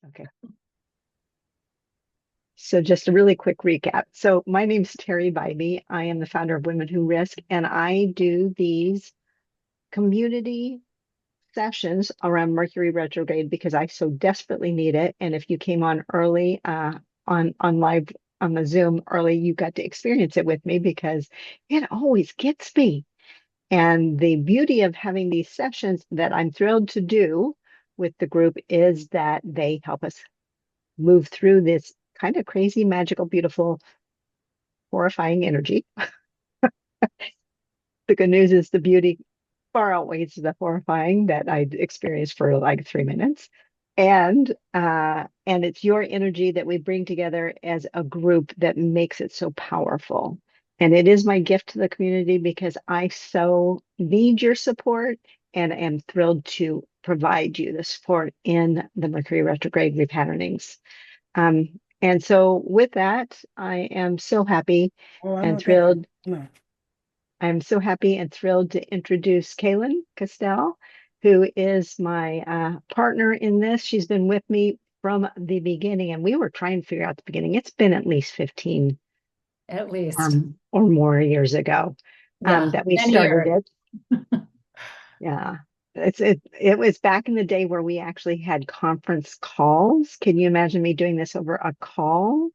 Okay. So just a really quick recap. So my name's Terry Bybee. I am the founder of Women Who Risk, and I do these community sessions around Mercury retrograde because I so desperately need it. And if you came on early, on live on the Zoom early, you got to experience it with me because it always gets me. And the beauty of having these sessions that I'm thrilled to do with the group is that they help us move through this kind of crazy, magical, beautiful, horrifying energy. The good news is the beauty far outweighs the horrifying that I experienced for like 3 minutes. And it's your energy that we bring together as a group that makes it so powerful. And it is my gift to the community because I so need your support and am thrilled to provide you the support in the Mercury retrograde repatternings. And so with that, I am so happy Oh, I and know that. thrilled. No. I'm so happy and thrilled to introduce Kaylin Castell, who is my partner in this. She's been with me from the beginning, and we were trying to figure out the beginning. It's been at least 15 At least. or more years ago Yeah, that we many started years. it. Yeah. It was back in the day where we actually had conference calls. Can you imagine me doing this over a call?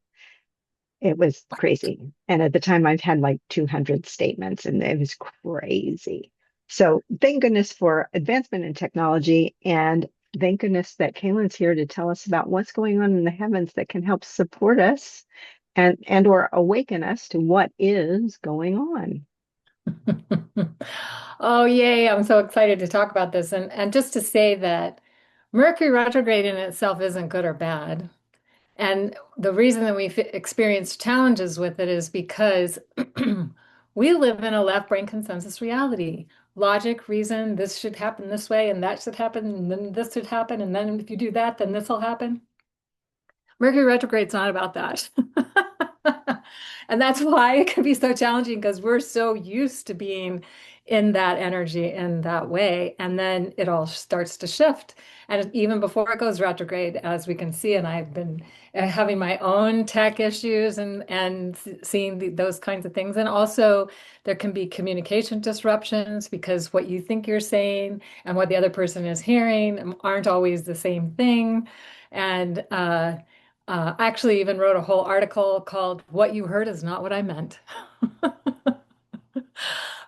It was crazy. And at the time, I've had like 200 statements, and it was crazy. So thank goodness for advancement in technology. And thank goodness that Kaylin's here to tell us about what's going on in the heavens that can help support us and or awaken us to what is going on. Oh, yay. I'm so excited to talk about this. And just to say that Mercury retrograde in itself isn't good or bad. And the reason that we've experienced challenges with it is because we live in a left brain consensus reality. Logic, reason, this should happen this way, and that should happen, and then this should happen, and then if you do that, then this will happen. Mercury retrograde's not about that. And that's why it can be so challenging because we're so used to being in that energy in that way. And then it all starts to shift. And even before it goes retrograde, as we can see, and I've been having my own tech issues and seeing those kinds of things. And also, there can be communication disruptions because what you think you're saying and what the other person is hearing aren't always the same thing. And I actually even wrote a whole article called "What You Heard Is Not What I Meant."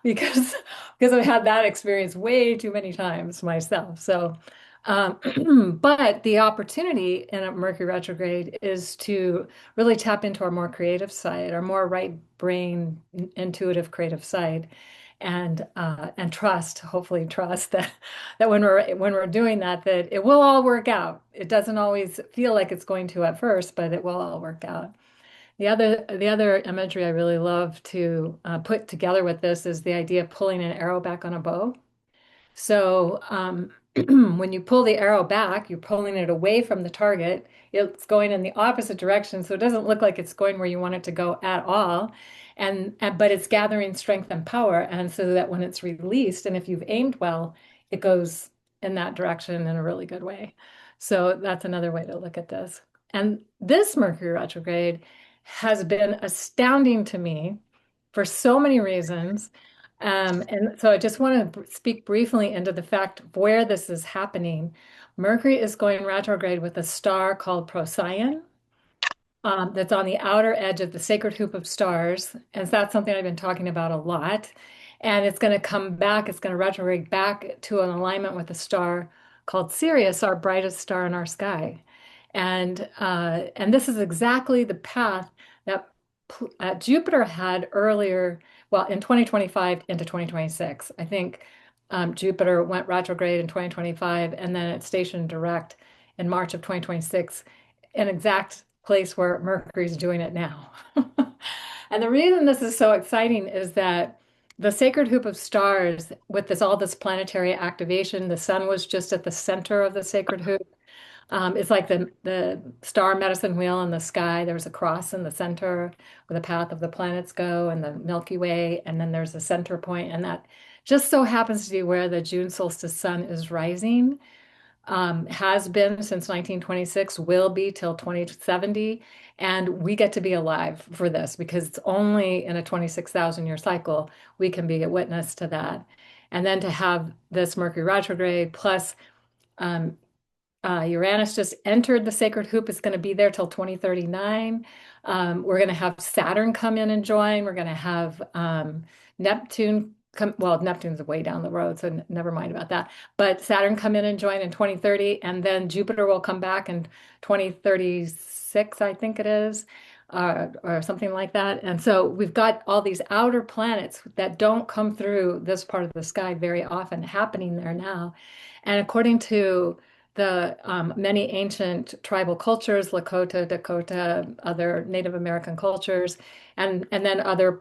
because because I've had that experience way too many times myself. So, but the opportunity in a Mercury retrograde is to really tap into our more creative side, our more right brain, intuitive, creative side, and trust, hopefully trust that when we're doing that, that it will all work out. It doesn't always feel like it's going to at first, but it will all work out. The other imagery I really love to put together with this is the idea of pulling an arrow back on a bow. So when you pull the arrow back, you're pulling it away from the target. It's going in the opposite direction, so it doesn't look like it's going where you want it to go at all. And but it's gathering strength and power, and so that when it's released, and if you've aimed well, it goes in that direction in a really good way. So that's another way to look at this. And this Mercury retrograde has been astounding to me for so many reasons. And so I just want to speak briefly into the fact of where this is happening. Mercury is going retrograde with a star called Procyon, that's on the outer edge of the sacred hoop of stars. And that's something I've been talking about a lot. And it's going to come back, it's going to retrograde back to an alignment with a star called Sirius, our brightest star in our sky. And this is exactly the path that Jupiter had earlier, well, in 2025 into 2026. I think Jupiter went retrograde in 2025, and then it stationed direct in March of 2026, an exact place where Mercury's doing it now. And the reason this is so exciting is that the sacred hoop of stars, with this planetary activation, the sun was just at the center of the sacred hoop. It's like the star medicine wheel in the sky. There's a cross in the center where the path of the planets go and the Milky Way, and then there's a center point, and that just so happens to be where the June solstice sun is rising. has been since 1926, will be till 2070. And we get to be alive for this because it's only in a 26,000 year cycle we can be a witness to that. And then to have this Mercury retrograde plus um, Uranus just entered the sacred hoop. It's going to be there till 2039. We're going to have Saturn come in and join. We're going to have Neptune come. Well, Neptune's way down the road, so never mind about that. But Saturn come in and join in 2030, and then Jupiter will come back in 2036, I think it is, or something like that. And so we've got all these outer planets that don't come through this part of the sky very often happening there now. And according to the many ancient tribal cultures, Lakota, Dakota, other Native American cultures, and then other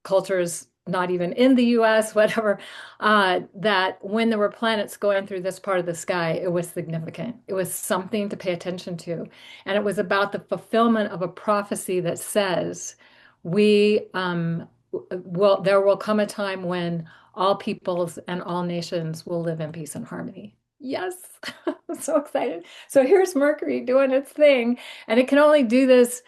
cultures not even in the US, whatever, that when there were planets going through this part of the sky, it was significant. It was something to pay attention to. And it was about the fulfillment of a prophecy that says, we there will come a time when all peoples and all nations will live in peace and harmony. Yes, I'm so excited. So here's Mercury doing its thing, and it can only do this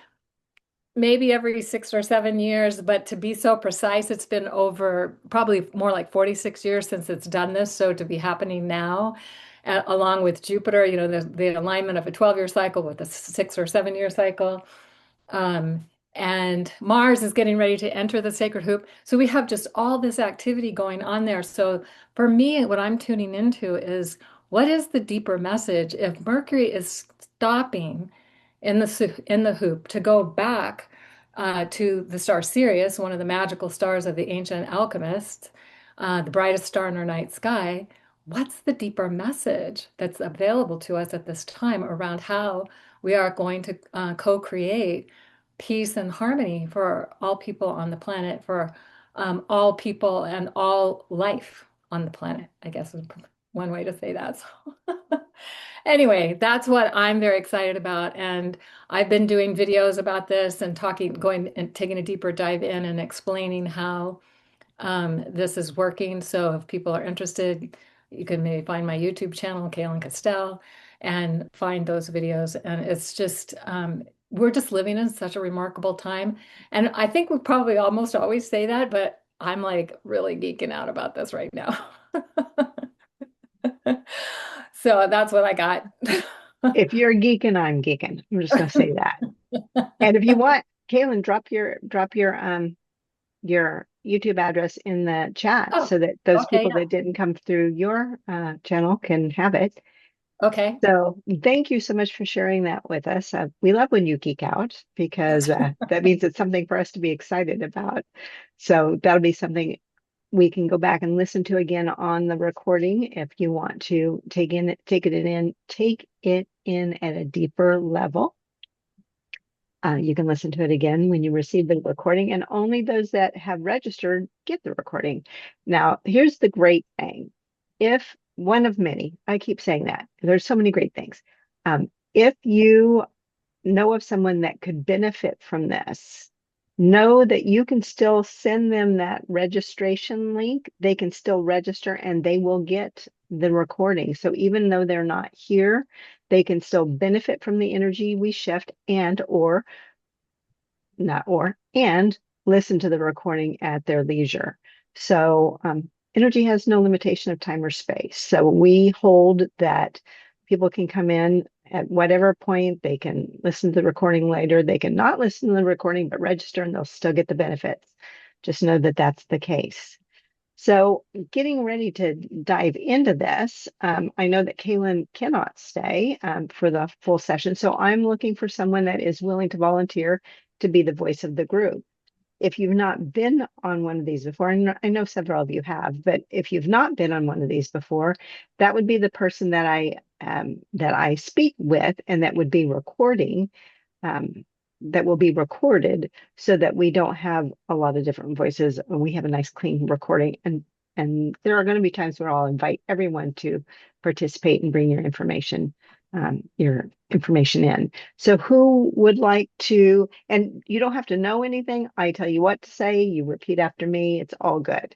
maybe every 6 or 7 years, but to be so precise, it's been over probably more like 46 years since it's done this. So to be happening now, along with Jupiter, the alignment of a 12-year cycle with a 6 or 7 year cycle. Um, and Mars is getting ready to enter the sacred hoop. So we have just all this activity going on there. So for me, what I'm tuning into is what is the deeper message? If Mercury is stopping in the hoop to go back to the star Sirius, one of the magical stars of the ancient alchemists, the brightest star in our night sky, what's the deeper message that's available to us at this time around how we are going to co-create peace and harmony for all people on the planet, for all people and all life on the planet, I guess is one way to say that. So anyway, that's what I'm very excited about. And I've been doing videos about this and talking, going and taking a deeper dive in and explaining how this is working. So if people are interested, you can maybe find my YouTube channel, Kaylin Castell, and find those videos. And it's just, we're just living in such a remarkable time. And I think we probably almost always say that, but I'm like really geeking out about this right now. So that's what I got. If you're geeking, I'm geeking. I'm just going to say that. And if you want, Kaylin, drop your YouTube address in the chat Oh, so that those okay. people that didn't come through your channel can have it. Okay. So thank you so much for sharing that with us. We love when you geek out because that means it's something for us to be excited about. So that'll be something we can go back and listen to again on the recording if you want to take it in at a deeper level. You can listen to it again when you receive the recording, and only those that have registered get the recording. Now, here's the great thing. If one of many, I keep saying that, there's so many great things. If you know of someone that could benefit from this, know that you can still send them that registration link. They can still register and they will get the recording. So even though they're not here, they can still benefit from the energy we shift and listen to the recording at their leisure. So energy has no limitation of time or space. So we hold that people can come in at whatever point. They can listen to the recording later. They can not listen to the recording, but register and they'll still get the benefits. Just know that that's the case. So getting ready to dive into this, I know that Kaylin cannot stay for the full session. So I'm looking for someone that is willing to volunteer to be the voice of the group. If you've not been on one of these before, and I know several of you have, but if you've not been on one of these before, that would be the person that I speak with, and that would be recording, that will be recorded, so that we don't have a lot of different voices. And we have a nice clean recording, and there are going to be times where I'll invite everyone to participate and bring your information in. So who would like to, and you don't have to know anything. I tell you what to say, you repeat after me. It's all good.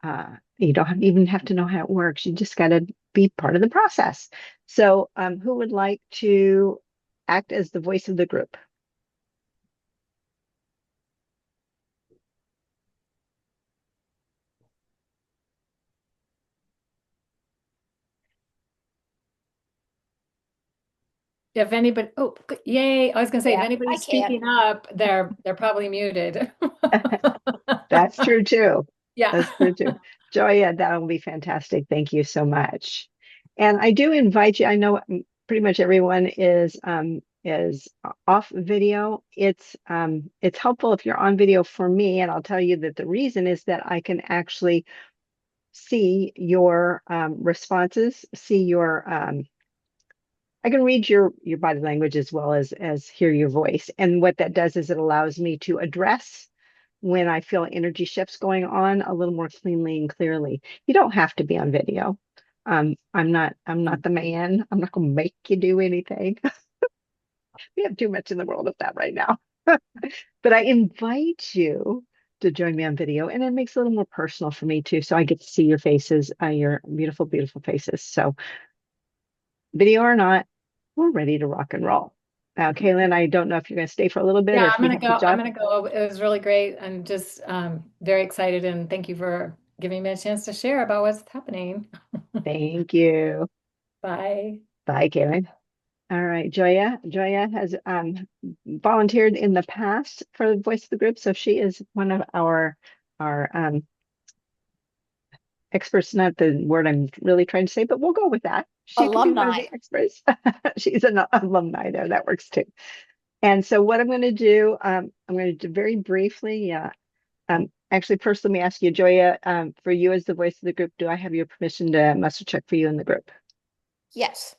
You don't even have to know how it works. You just got to be part of the process. So, who would like to act as the voice of the group? If anybody, oh, yay! I was gonna say if Yeah, I anybody's can. speaking up, they're probably muted. That's true too. Yeah. That's true too. Joya, that'll be fantastic. Thank you so much. And I do invite you. I know pretty much everyone is off video. It's helpful if you're on video for me, and I'll tell you that the reason is that I can actually see your responses, see your I can read your body language as well as hear your voice. And what that does is it allows me to address when I feel energy shifts going on a little more cleanly and clearly. You don't have to be on video. I'm not the man. I'm not going to make you do anything. We have too much in the world of that right now. But I invite you to join me on video, and it makes it a little more personal for me too. So I get to see your faces, your beautiful, beautiful faces. So video or not, we're ready to rock and roll. Now, Kaylin, I don't know if you're going to stay for a little bit Yeah, or if I'm you gonna have to go. I'm jump. gonna go. It was really great. I'm just very excited and thank you for giving me a chance to share about what's happening. Thank you. Bye. Bye, Kaylin. All right, Joya. Joya has volunteered in the past for the voice of the group, so she is one of our experts. Not the word I'm really trying to say, but we'll go with that. She could be one of Alumni. the experts. She's an alumni there. That works too. And so, what I'm going to do, I'm going to do very briefly. Actually, first, let me ask you, Joya, for you as the voice of the group, do I have your permission to muscle check for you in the group? Yes.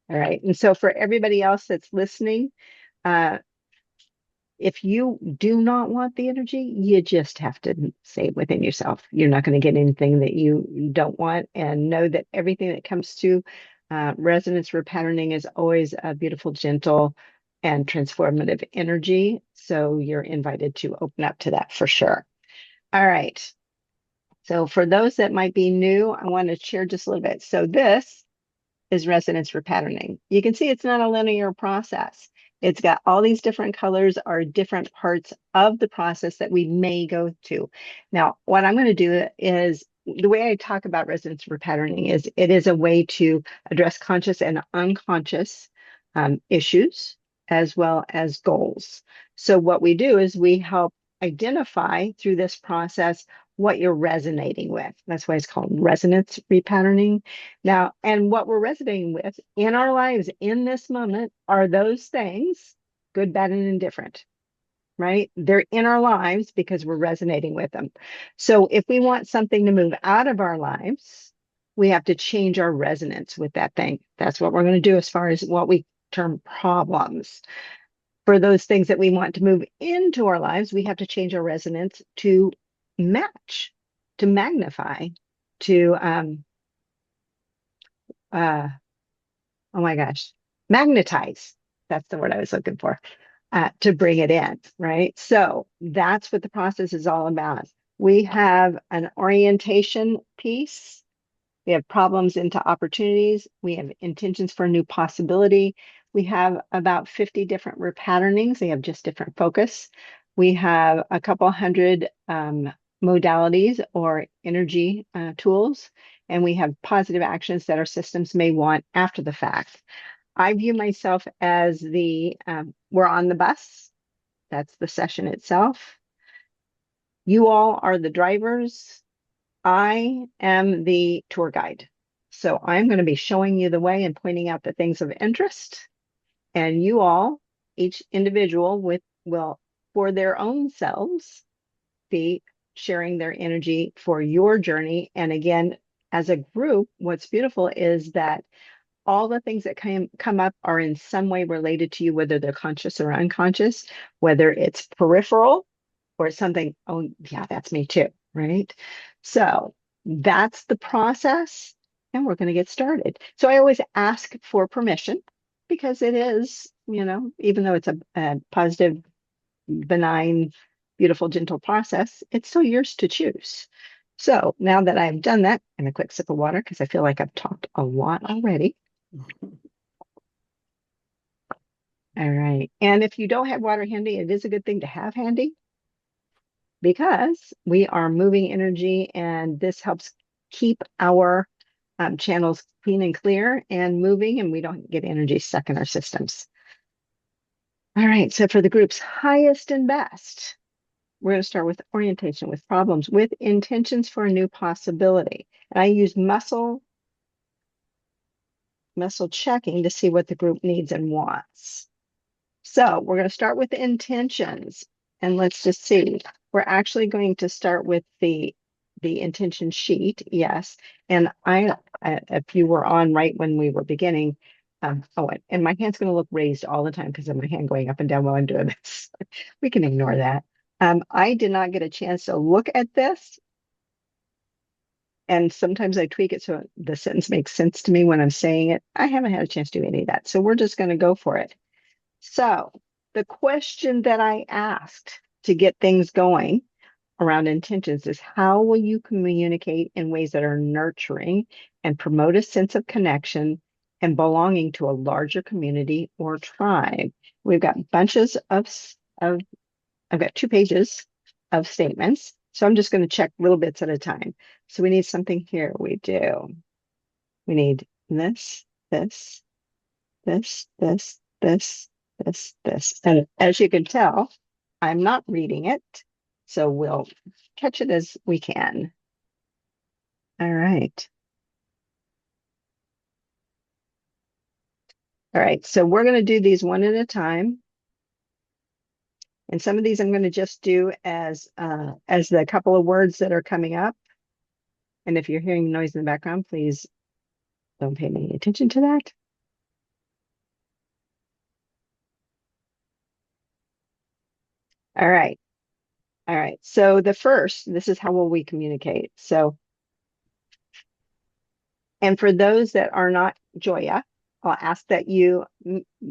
All right. And so, for everybody else that's listening, uh, if you do not want the energy, you just have to say it within yourself. You're not going to get anything that you don't want, and know that everything that comes to resonance repatterning is always a beautiful, gentle, and transformative energy. So you're invited to open up to that for sure. All right. So for those that might be new, I want to share just a little bit. So this is resonance repatterning. You can see it's not a linear process. It's got all these different colors are different parts of the process that we may go to. Now, what I'm going to do is the way I talk about resonance repatterning is it is a way to address conscious and unconscious issues as well as goals. So what we do is we help identify through this process what you're resonating with. That's why it's called resonance repatterning. Now, and what we're resonating with in our lives in this moment are those things, good, bad, and indifferent, right? They're in our lives because we're resonating with them. So if we want something to move out of our lives, we have to change our resonance with that thing. That's what we're going to do as far as what we term problems. For those things that we want to move into our lives, we have to change our resonance to match, to magnify, to uh, oh my gosh, magnetize. That's the word I was looking for, to bring it in, right? So that's what the process is all about. We have an orientation piece. We have problems into opportunities. We have intentions for new possibility. We have about 50 different repatternings. They have just different focus. We have a couple hundred modalities or energy tools, and we have positive actions that our systems may want after the fact. I view myself as we're on the bus. That's the session itself. You all are the drivers. I am the tour guide. So I'm going to be showing you the way and pointing out the things of interest. And you all, each individual will, for their own selves, be sharing their energy for your journey. And again, as a group, what's beautiful is that all the things that come up are in some way related to you, whether they're conscious or unconscious, whether it's peripheral or something, oh, yeah, that's me too, right? So that's the process, and we're going to get started. So I always ask for permission because it is, even though it's a positive, benign, beautiful, gentle process, it's still yours to choose. So now that I've done that, and a quick sip of water because I feel like I've talked a lot already. All right. And if you don't have water handy, it is a good thing to have handy because we are moving energy and this helps keep our channels clean and clear and moving, and we don't get energy stuck in our systems. All right. So for the group's highest and best, we're going to start with orientation, with problems, with intentions for a new possibility. And I use muscle checking to see what the group needs and wants. So we're going to start with the intentions, and let's just see. We're actually going to start with the intention sheet, yes. And if you were on right when we were beginning, and my hand's going to look raised all the time because of my hand going up and down while I'm doing this. We can ignore that. I did not get a chance to look at this, and sometimes I tweak it so the sentence makes sense to me when I'm saying it. I haven't had a chance to do any of that, so we're just going to go for it. So the question that I asked to get things going around intentions is how will you communicate in ways that are nurturing and promote a sense of connection and belonging to a larger community or tribe? We've got bunches of I've got 2 pages of statements. So I'm just going to check little bits at a time. So we need something here. We do. We need this, this, this. And as you can tell, I'm not reading it, so we'll catch it as we can. All right. All right, so we're going to do these one at a time. And some of these I'm going to just do as the couple of words that are coming up. And if you're hearing noise in the background, please don't pay any attention to that. All right. All right. So the first, this is how will we communicate. So, and for those that are not Joya, I'll ask that you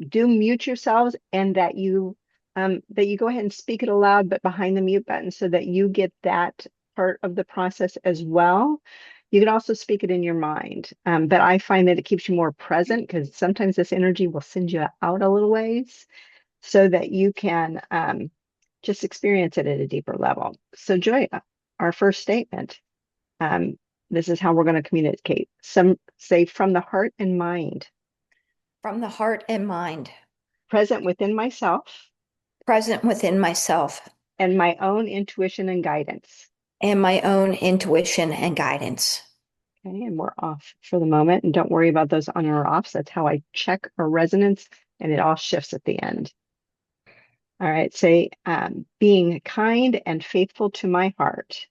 do mute yourselves and that you go ahead and speak it aloud, but behind the mute button so that you get that part of the process as well. You can also speak it in your mind, but I find that it keeps you more present because sometimes this energy will send you out a little ways so that you can just experience it at a deeper level. So, Joya, our first statement. Um, this is how we're going to communicate. Some say from the heart and mind, From the heart and mind, present within myself present within myself and my own intuition and guidance. and my own intuition and guidance. Okay, and we're off for the moment. And don't worry about those on or offs. That's how I check our resonance, and it all shifts at the end. All right, say being kind and faithful to my heart.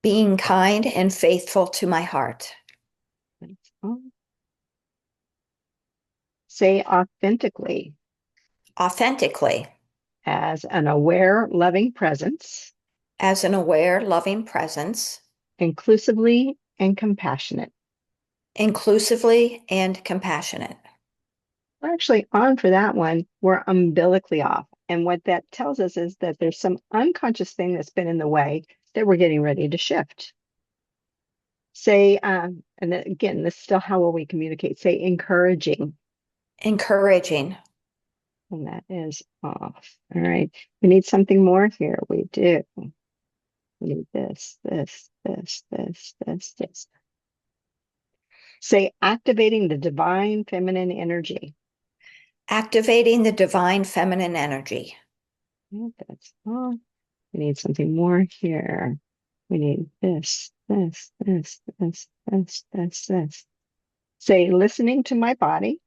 Being kind and faithful to my heart. Say authentically Authentically, as an aware, loving presence, as an aware, loving presence. inclusively and compassionate. Inclusively and compassionate. We're actually on for that one. We're umbilically off. And what that tells us is that there's some unconscious thing that's been in the way that we're getting ready to shift. Say, and then again, this is still how will we communicate? Say encouraging, Encouraging. and that is off. All right. We need something more here. We do. We need this. Say activating the divine feminine energy. Activating the divine feminine energy. Yeah, that's off. We need something more here. We need this. Say listening to my body,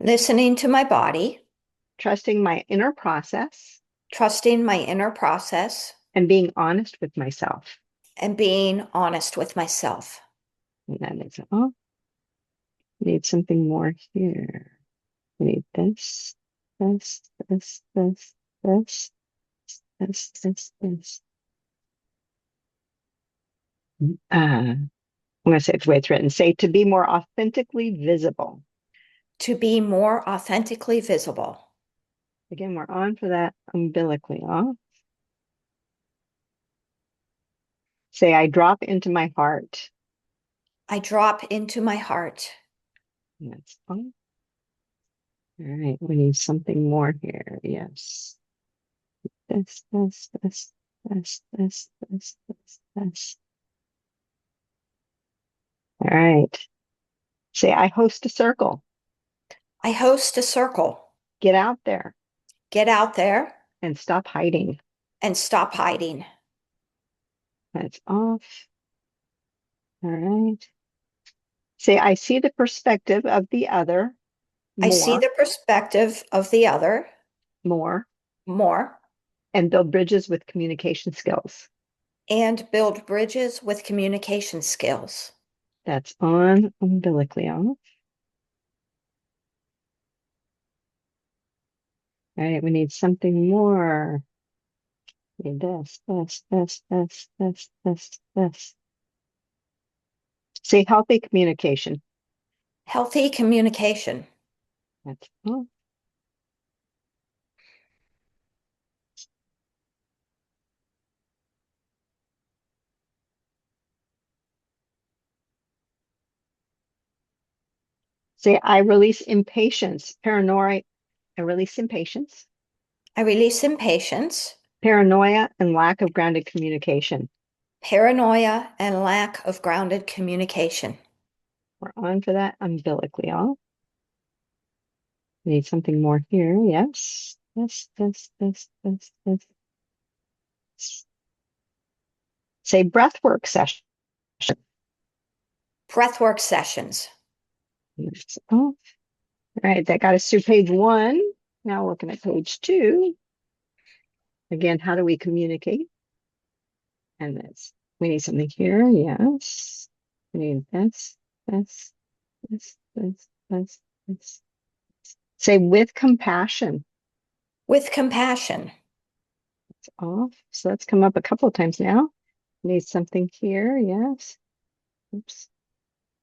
Listening to my body, trusting my inner process, trusting my inner process, and being honest with myself. and being honest with myself. And that is, oh, we need something more here. We need this, this, this, this, this, this. I'm going to say it's the way it's written. Say to be more authentically visible. To be more authentically visible. Again, we're on for that umbilically off. Say, I drop into my heart. I drop into my heart. That's fine. All right, we need something more here. Yes. This. All right. Say, I host a circle. I host a circle. Get out there Get out there and stop hiding. and stop hiding. That's off. All right. Say, I see the perspective of the other I see more, the perspective of the other more, more and build bridges with communication skills. and build bridges with communication skills. That's on umbilically off. All right, we need something more. We need this. Say healthy communication. Healthy communication. That's off. Say, I release impatience, paranoia. I release impatience, I release impatience, paranoia, and lack of grounded communication. paranoia, and lack of grounded communication. We're on for that umbilically off. We need something more here. Yes. This. Say breathwork session. Breathwork sessions. That's off. All right, that got us through page 1. Now looking at page 2. Again, how do we communicate? And this. We need something here. Yes. We need this. This. Say with compassion. With compassion. It's off. So that's come up a couple of times now. Need something here. Yes. Oops.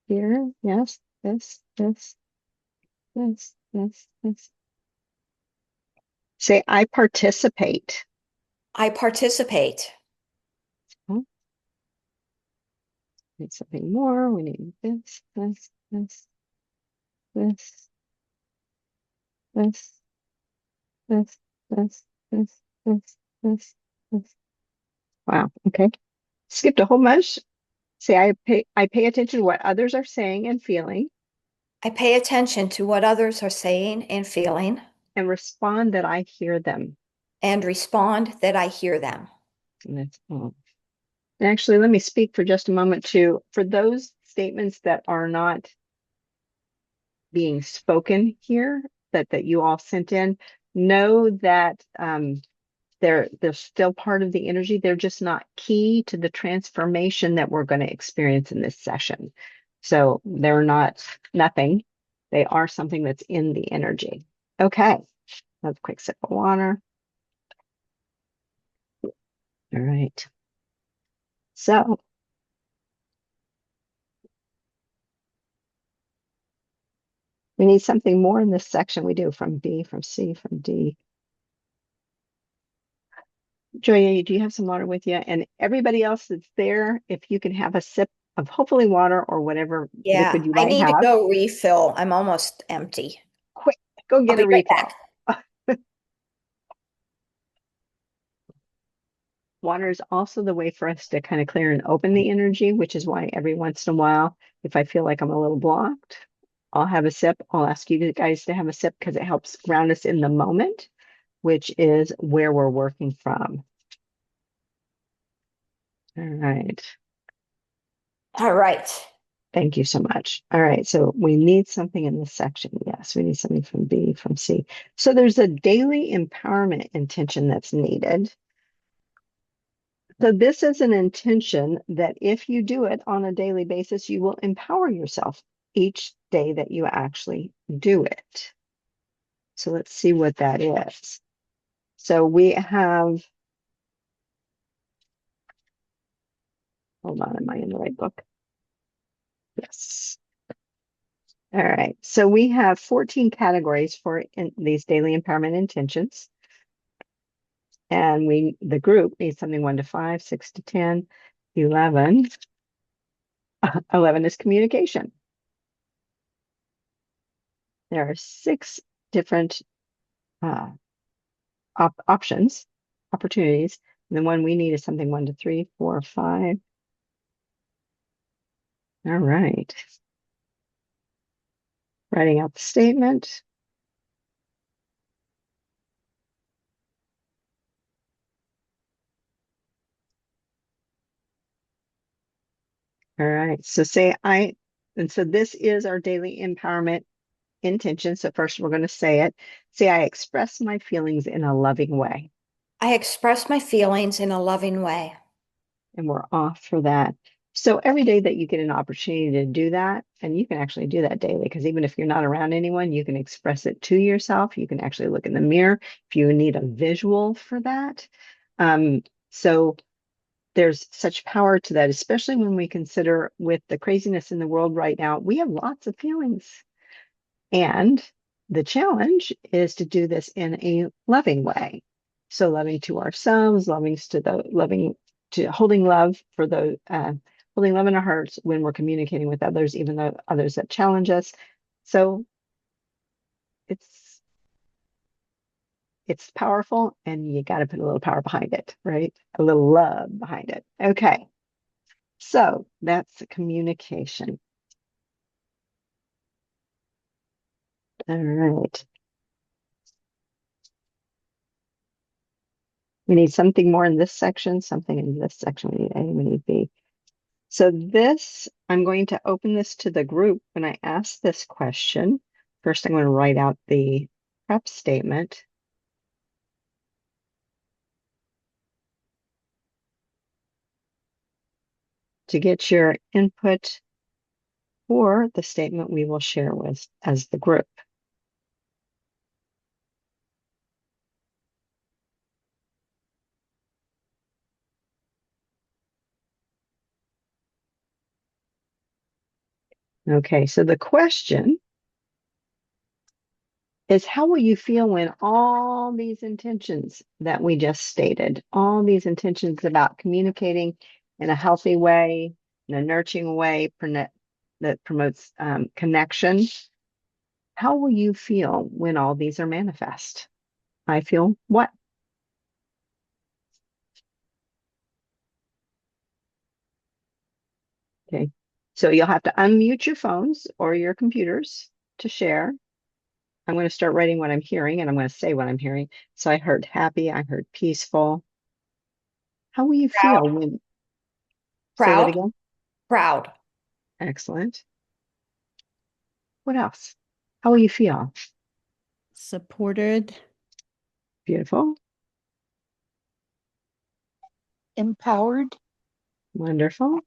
Here. Yes. This. Say I participate. I participate. Oh, need something more. We need this. This. This. This. Wow. Okay. Skipped a whole bunch. Say I pay attention to what others are saying and feeling I pay attention to what others are saying and feeling and respond that I hear them. and respond that I hear them. And that's all. And actually, let me speak for just a moment too. For those statements that are not being spoken here, that you all sent in, know that they're still part of the energy. They're just not key to the transformation that we're going to experience in this session. So they're not nothing. They are something that's in the energy. Okay, have a quick sip of water. All right. So we need something more in this section. We do from B, from C, from D. Joya, do you have some water with you? And everybody else that's there, if you can have a sip of hopefully water or whatever Yeah, liquid you I might need to have, go refill. I'm almost empty. quick, go I'll get a be right refill. back. Water is also the way for us to kind of clear and open the energy, which is why every once in a while, if I feel like I'm a little blocked, I'll have a sip. I'll ask you guys to have a sip because it helps ground us in the moment, which is where we're working from. All right. All right. Thank you so much. All right. So we need something in this section. Yes, we need something from B, from C. So there's a daily empowerment intention that's needed. So this is an intention that if you do it on a daily basis, you will empower yourself each day that you actually do it. So let's see what that is. So we have, hold on, am I in the right book? Yes. All right. So we have 14 categories for these daily empowerment intentions. And the group needs something 1 to 5, 6 to 10. 11. 11 is communication. There are 6 different options, opportunities. And the one we need is something 1 to 3, 4, 5. All right. Writing out the statement. All right. So and so this is our daily empowerment intention. So first we're going to say it. Say, I express my feelings in a loving way. I express my feelings in a loving way. And we're off for that. So every day that you get an opportunity to do that, and you can actually do that daily, because even if you're not around anyone, you can express it to yourself. You can actually look in the mirror if you need a visual for that. So there's such power to that, especially when we consider with the craziness in the world right now, we have lots of feelings. And the challenge is to do this in a loving way. So loving to ourselves, loving to holding love for the holding love in our hearts when we're communicating with others, even though others that challenge us. So it's powerful, and you got to put a little power behind it, right? A little love behind it. Okay. So that's communication. All right. We need something more in this section, something in this section. We need A, we need B. So this, I'm going to open this to the group when I ask this question. First, I'm going to write out the prep statement. To get your input for the statement we will share with as the group. Okay, so the question is, how will you feel when all these intentions that we just stated, all these intentions about communicating in a healthy way, in a nurturing way that promotes connection, how will you feel when all these are manifest? I feel what? Okay, so you'll have to unmute your phones or your computers to share. I'm going to start writing what I'm hearing, and I'm going to say what I'm hearing. So I heard happy, I heard peaceful. How will you feel Proud. when, say that Proud. again? Proud. Excellent. What else? How will you feel? Supported, Beautiful. empowered, Wonderful.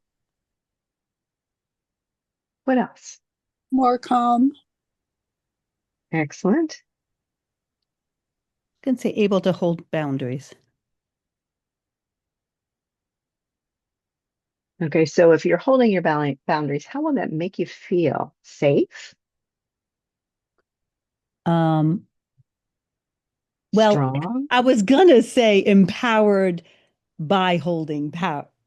What else? more calm. Excellent. Can say able to hold boundaries. Okay, so if you're holding your boundaries, how will that make you feel? Safe? Well, Strong? I was gonna say empowered by holding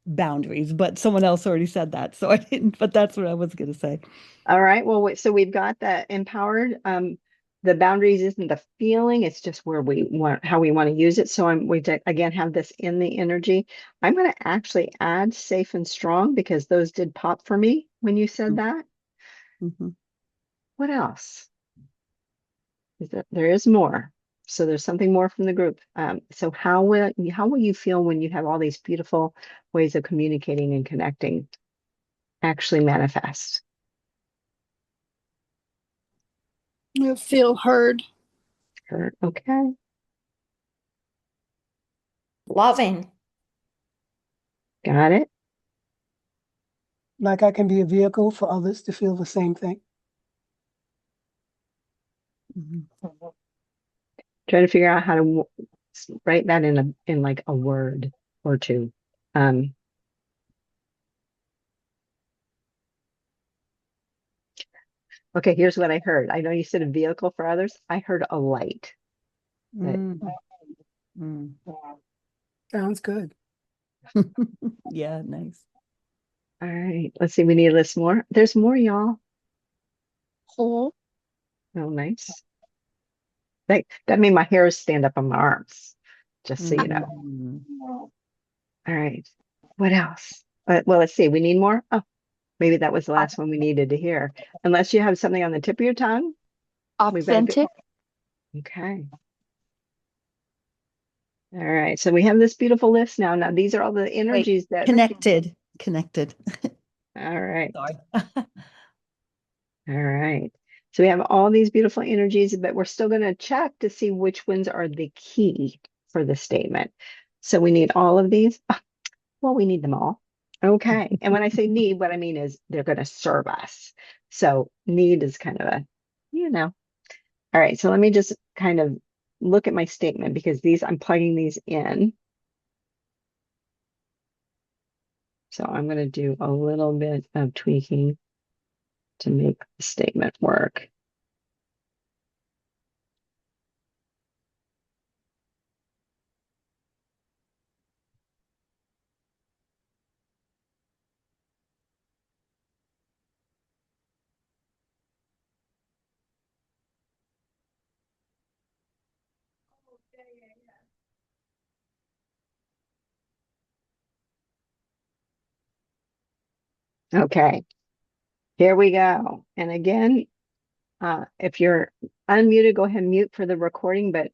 boundaries, but someone else already said that, so I didn't, but that's what I was gonna say. All right. Well, so we've got that empowered. The boundaries isn't the feeling, it's just where we want, how we want to use it. So again have this in the energy. I'm going to actually add safe and strong because those did pop for me when you said that. Mm-hmm. What else? There is more. So there's something more from the group. So how will you feel when you have all these beautiful ways of communicating and connecting actually manifest? I feel heard. Okay. Loving. Got it. Like I can be a vehicle for others to feel the same thing. Mm-hmm. Trying to figure out how to write that in like a word or two. Okay, here's what I heard. I know you said a vehicle for others. I heard a light. Mm. Sounds good. Yeah, nice. All right. Let's see. We need a list more. There's more, y'all. Whole. Oh, nice. That made my hairs stand up on my arms, just so you know. Mhm. All right. What else? Well, let's see. We need more. Oh, maybe that was the last one we needed to hear. Unless you have something on the tip of your tongue, we've got to go. Authentic. Okay. All right. So we have this beautiful list now. Now, these are all the Wait, energies that. connected. All right. Sorry. All right. So we have all these beautiful energies, but we're still going to check to see which ones are the key for the statement. So we need all of these. Well, we need them all. Okay. And when I say need, what I mean is they're going to serve us. So need is kind of a, you know. All right. So let me just kind of look at my statement because I'm plugging these in. So I'm going to do a little bit of tweaking to make the statement work. Okay. Here we go. And again, if you're unmuted, go ahead and mute for the recording, but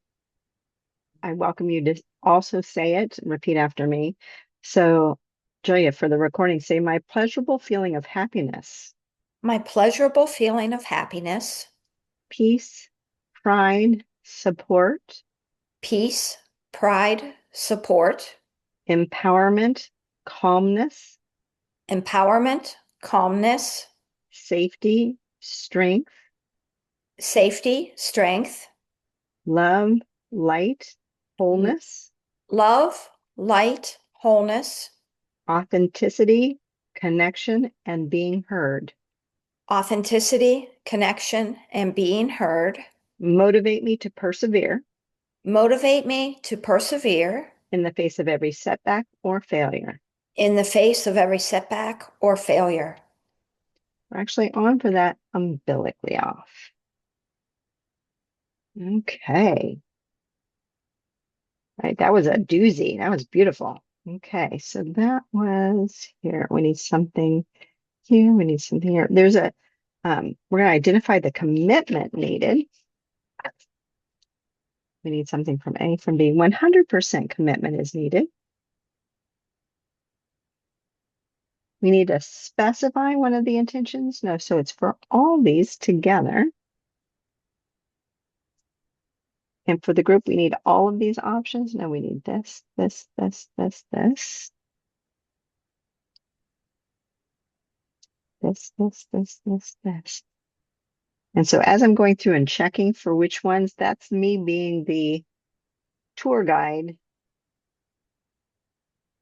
I welcome you to also say it and repeat after me. So, Julia, for the recording, say my pleasurable feeling of happiness, My pleasurable feeling of happiness, peace, pride, support, peace, pride, support, empowerment, calmness, empowerment, calmness, safety, strength, safety, strength, love, light, wholeness, love, light, wholeness, authenticity, connection, and being heard. authenticity, connection, and being heard. Motivate me to persevere Motivate me to persevere in the face of every setback or failure. in the face of every setback or failure. We're actually on for that umbilically off. Okay. All right, that was a doozy. That was beautiful. Okay, so that was here. We need something here. We need something here. There's a, we're going to identify the commitment needed. We need something from A, from B. 100% commitment is needed. We need to specify one of the intentions. No, so it's for all these together. And for the group, we need all of these options. No, we need this, this, this, this, this. This. And so as I'm going through and checking for which ones, that's me being the tour guide,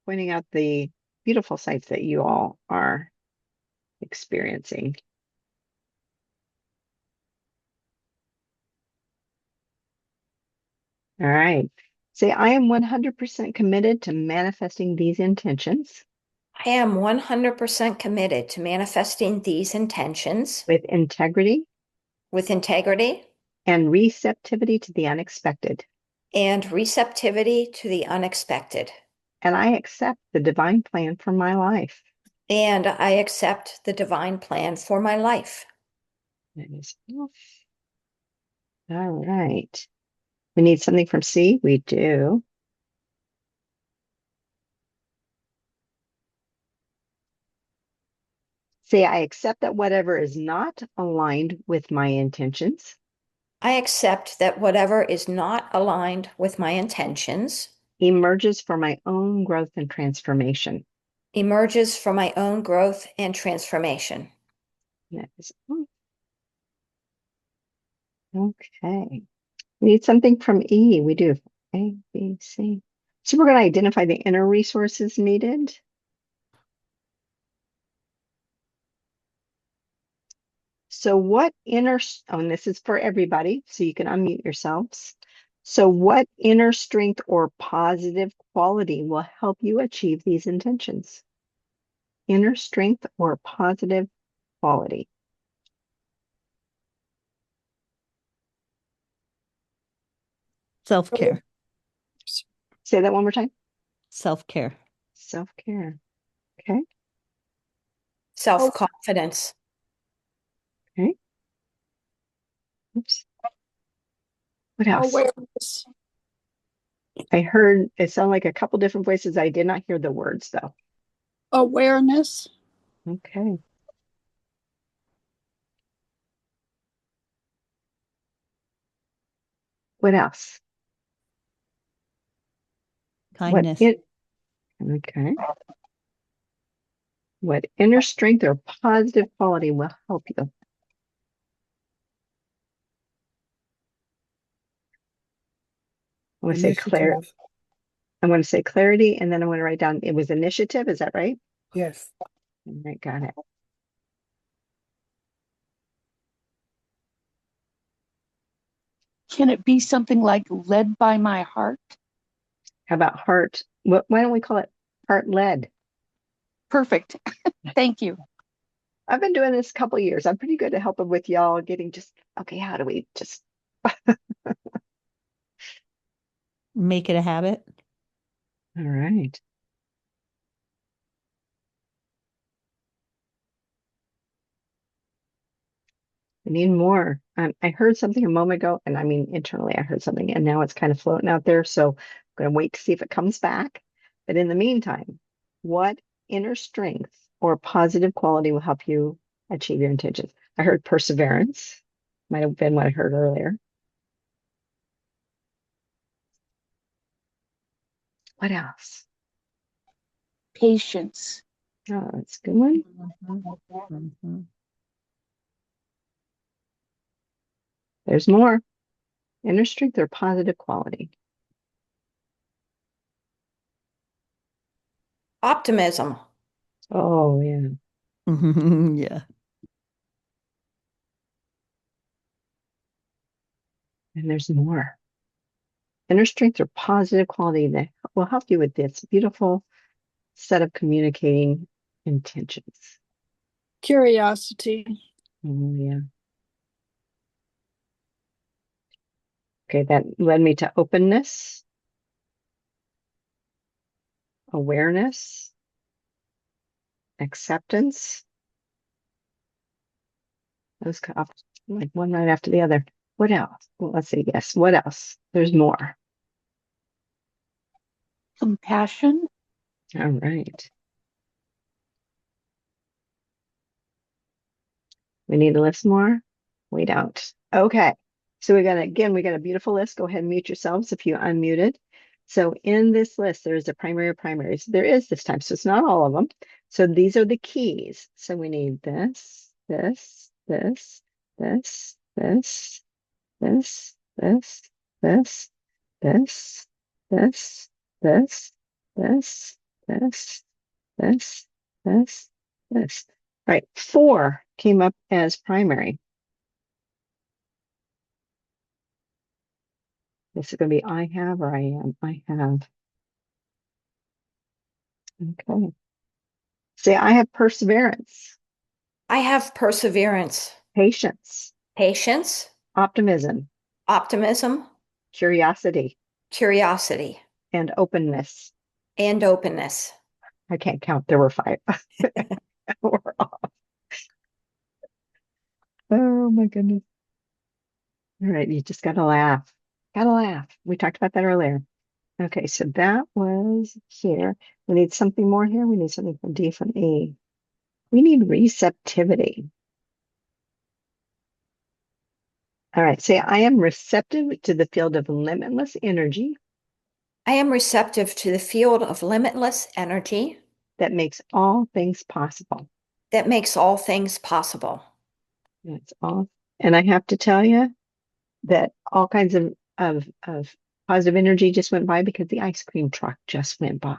pointing out the beautiful sights that you all are experiencing. All right. Say, I am 100% committed to manifesting these intentions I am 100% committed to manifesting these intentions with integrity with integrity and receptivity to the unexpected. and receptivity to the unexpected. And I accept the divine plan for my life. And I accept the divine plan for my life. That is off. All right. We need something from C. We do. Say, I accept that whatever is not aligned with my intentions I accept that whatever is not aligned with my intentions emerges for my own growth and transformation. emerges from my own growth and transformation. That is off. Okay. We need something from E. We do. A, B, C. So we're going to identify the inner resources needed. So what inner, oh, and this is for everybody, so you can unmute yourselves. So what inner strength or positive quality will help you achieve these intentions? inner strength or positive quality? Self-care. Say that one more time. Self-care. Self-care. Okay. Self-confidence. Okay. Oops. What else? Awareness. I heard it sounded like a couple different voices. I did not hear the words though. Awareness. Okay. What else? Kindness. Okay. What inner strength or positive quality will help you? I want to say clarity. I want to say clarity, and then I want to write down it was initiative. Is that right? Yes. All right, got it. Can it be something like led by my heart? How about heart? Why don't we call it heart led? Perfect. Thank you. I've been doing this a couple years. I'm pretty good at helping with y'all getting just, okay, how do we just, Make it a habit. all right. We need more. I heard something a moment ago, and I mean, internally, I heard something, and now it's kind of floating out there. So I'm going to wait to see if it comes back. But in the meantime, what inner strength or positive quality will help you achieve your intentions? I heard perseverance, might have been what I heard earlier. What else? Patience. Oh, that's a good one. Mhm. There's more. Inner strength or positive quality. Optimism. Oh, yeah. Mhm. Yeah. And there's more. Inner strength or positive quality that will help you with this beautiful set of communicating intentions. Curiosity. Oh, yeah. Okay, that led me to openness, awareness, acceptance. Those come like one right after the other. What else? Well, let's see. Yes. What else? There's more. Compassion. All right. We need to list more. We don't. Okay. So we got a beautiful list. Go ahead and mute yourselves if you unmuted. So in this list, there is a primary of primaries. There is this time, so it's not all of them. So these are the keys. So we need this, this, this, this, this, this, this, this, this, this, this, this, this, this, this, this. Right. 4 came up as primary. This is going to be I have or I am. I have. Okay. Say I have perseverance, I have perseverance, patience, patience, optimism, optimism, curiosity, curiosity, and openness. and openness. I can't count. There were 5. We're off. Oh my goodness. All right. You just got to laugh. Got to laugh. We talked about that earlier. Okay. So that was here. We need something more here. We need something from D from E. We need receptivity. All right. Say, I am receptive to the field of limitless energy I am receptive to the field of limitless energy that makes all things possible. that makes all things possible. That's all. And I have to tell you that all kinds of positive energy just went by because the ice cream truck just went by.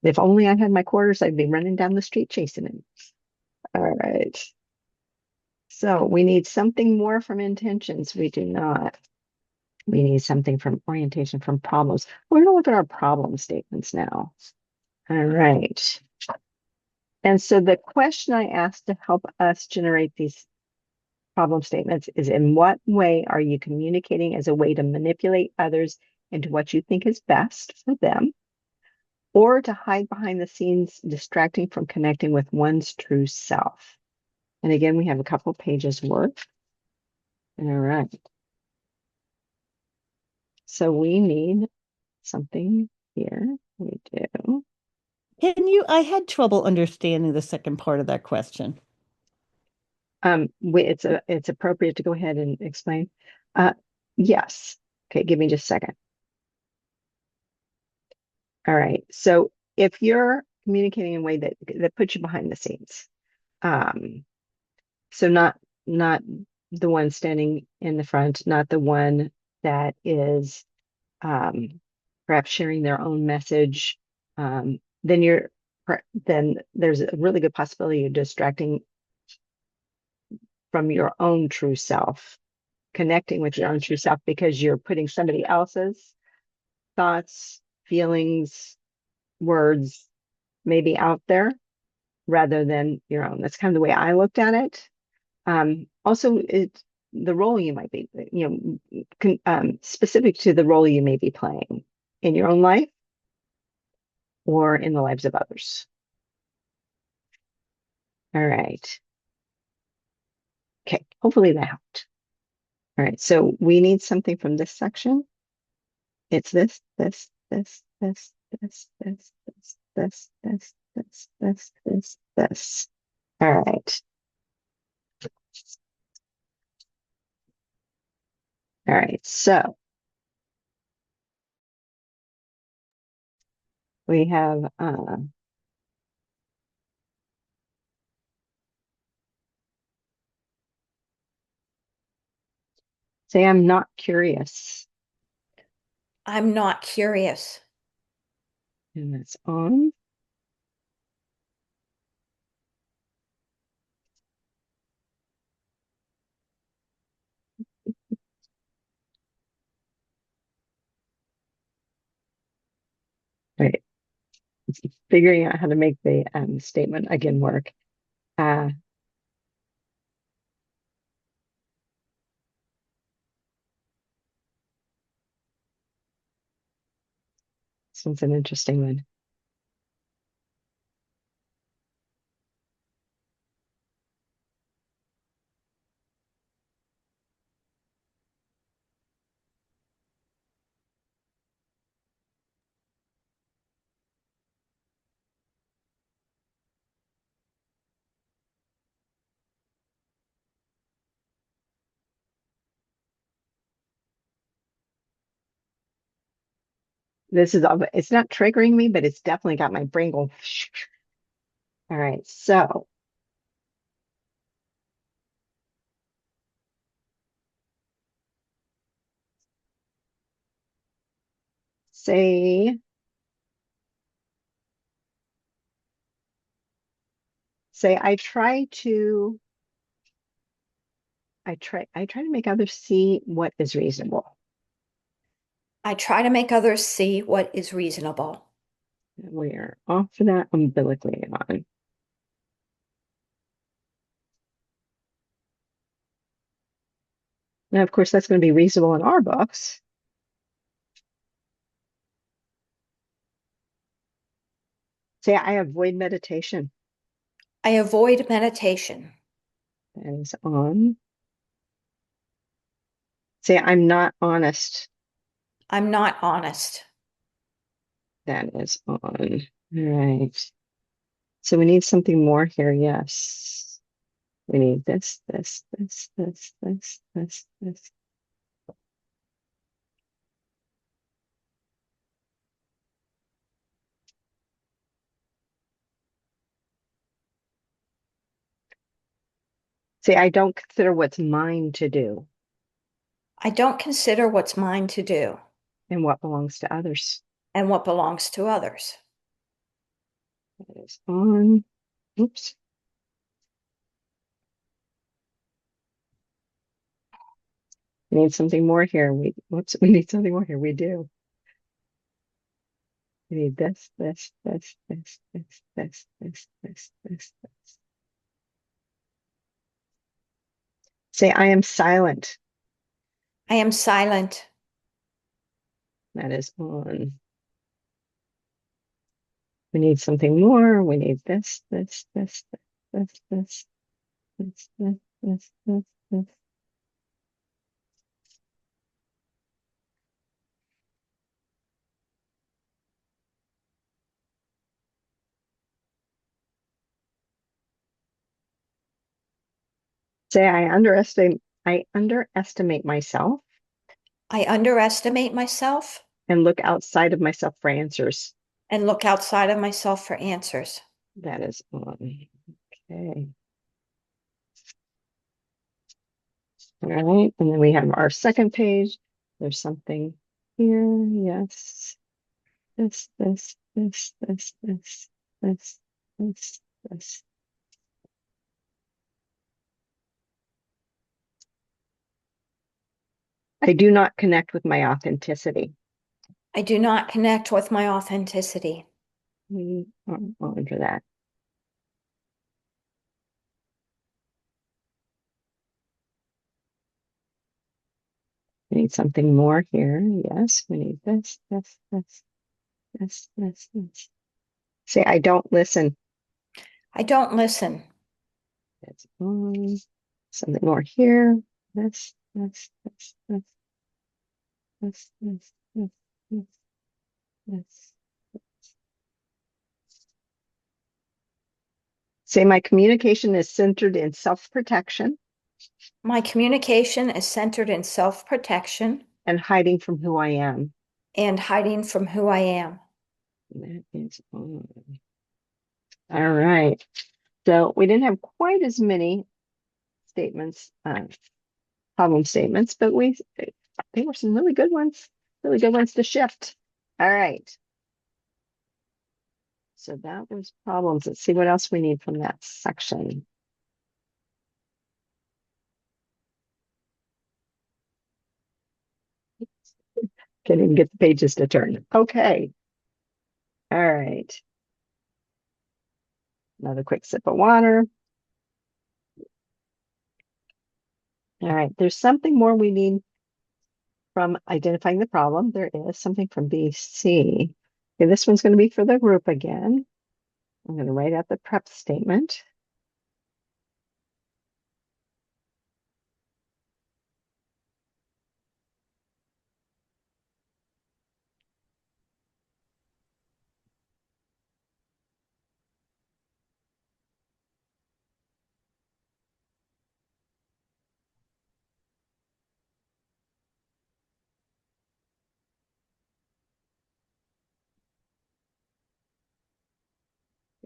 If only I had my quarters, I'd be running down the street chasing him. All right. So we need something more from intentions. We do not. We need something from orientation, from problems. We're going to look at our problem statements now. All right. And so the question I asked to help us generate these problem statements is, in what way are you communicating as a way to manipulate others into what you think is best for them, or to hide behind the scenes, distracting from connecting with one's true self? And again, we have a couple pages worth. All right. So we need something here. We do. I had trouble understanding the second part of that question. It's appropriate to go ahead and explain. Uh, yes. Okay, give me just a second. All right. So if you're communicating in a way that puts you behind the scenes, um, so not the one standing in the front, not the one that is perhaps sharing their own message, then then there's a really good possibility you're distracting from your own true self, connecting with your own true self, because you're putting somebody else's thoughts, feelings, words maybe out there rather than your own. That's kind of the way I looked at it. Also, it's the role you might be, specific to the role you may be playing in your own life or in the lives of others. All right. Okay, hopefully that helped. All right, so we need something from this section. It's this, this, this, this, this, this, this, this, this, this, this, this, this. All right. All right, so we have say I'm not curious. I'm not curious. And that's on. Right. Figuring out how to make the statement again work. Uh, this one's an interesting one. It's not triggering me, but it's definitely got my brain going. All right, so say I try to make others see what is reasonable. I try to make others see what is reasonable. We're off for that umbilically on. Now, of course, that's going to be reasonable in our books. Say I avoid meditation. I avoid meditation. That is on. Say I'm not honest. I'm not honest. That is on. All right. So we need something more here. Yes. We need this, this, this, this, this, this, this. Say I don't consider what's mine to do I don't consider what's mine to do and what belongs to others. and what belongs to others. That is on. Oops. We need something more here. We need something more here. We do. We need this, this, this, this, this, this, this, this, this, this. Say, I am silent. I am silent. That is on. We need something more. We need this, this, this, this, this, this, this, this, this, this. Say, I underestimate myself I underestimate myself and look outside of myself for answers. and look outside of myself for answers. That is on. Okay. All right. And then we have our second page. There's something here. Yes. This, this, this, this, this, this, this, this. I do not connect with my authenticity. I do not connect with my authenticity. I'll enter that. We need something more here. Yes, we need this, this, this, this, this, this. Say, I don't listen. I don't listen. That's on. Something more here. This, this, this, this, this, this, this, this, this. Say, my communication is centered in self-protection My communication is centered in self-protection and hiding from who I am. and hiding from who I am. That is on. All right. So we didn't have quite as many statements, problem statements, but they were some really good ones to shift. All right. So that was problems. Let's see what else we need from that section. Can't even get the pages to turn. Okay. All right. Another quick sip of water. All right. There's something more we need from identifying the problem. There is something from BC. Okay, this one's going to be for the group again. I'm going to write out the prep statement.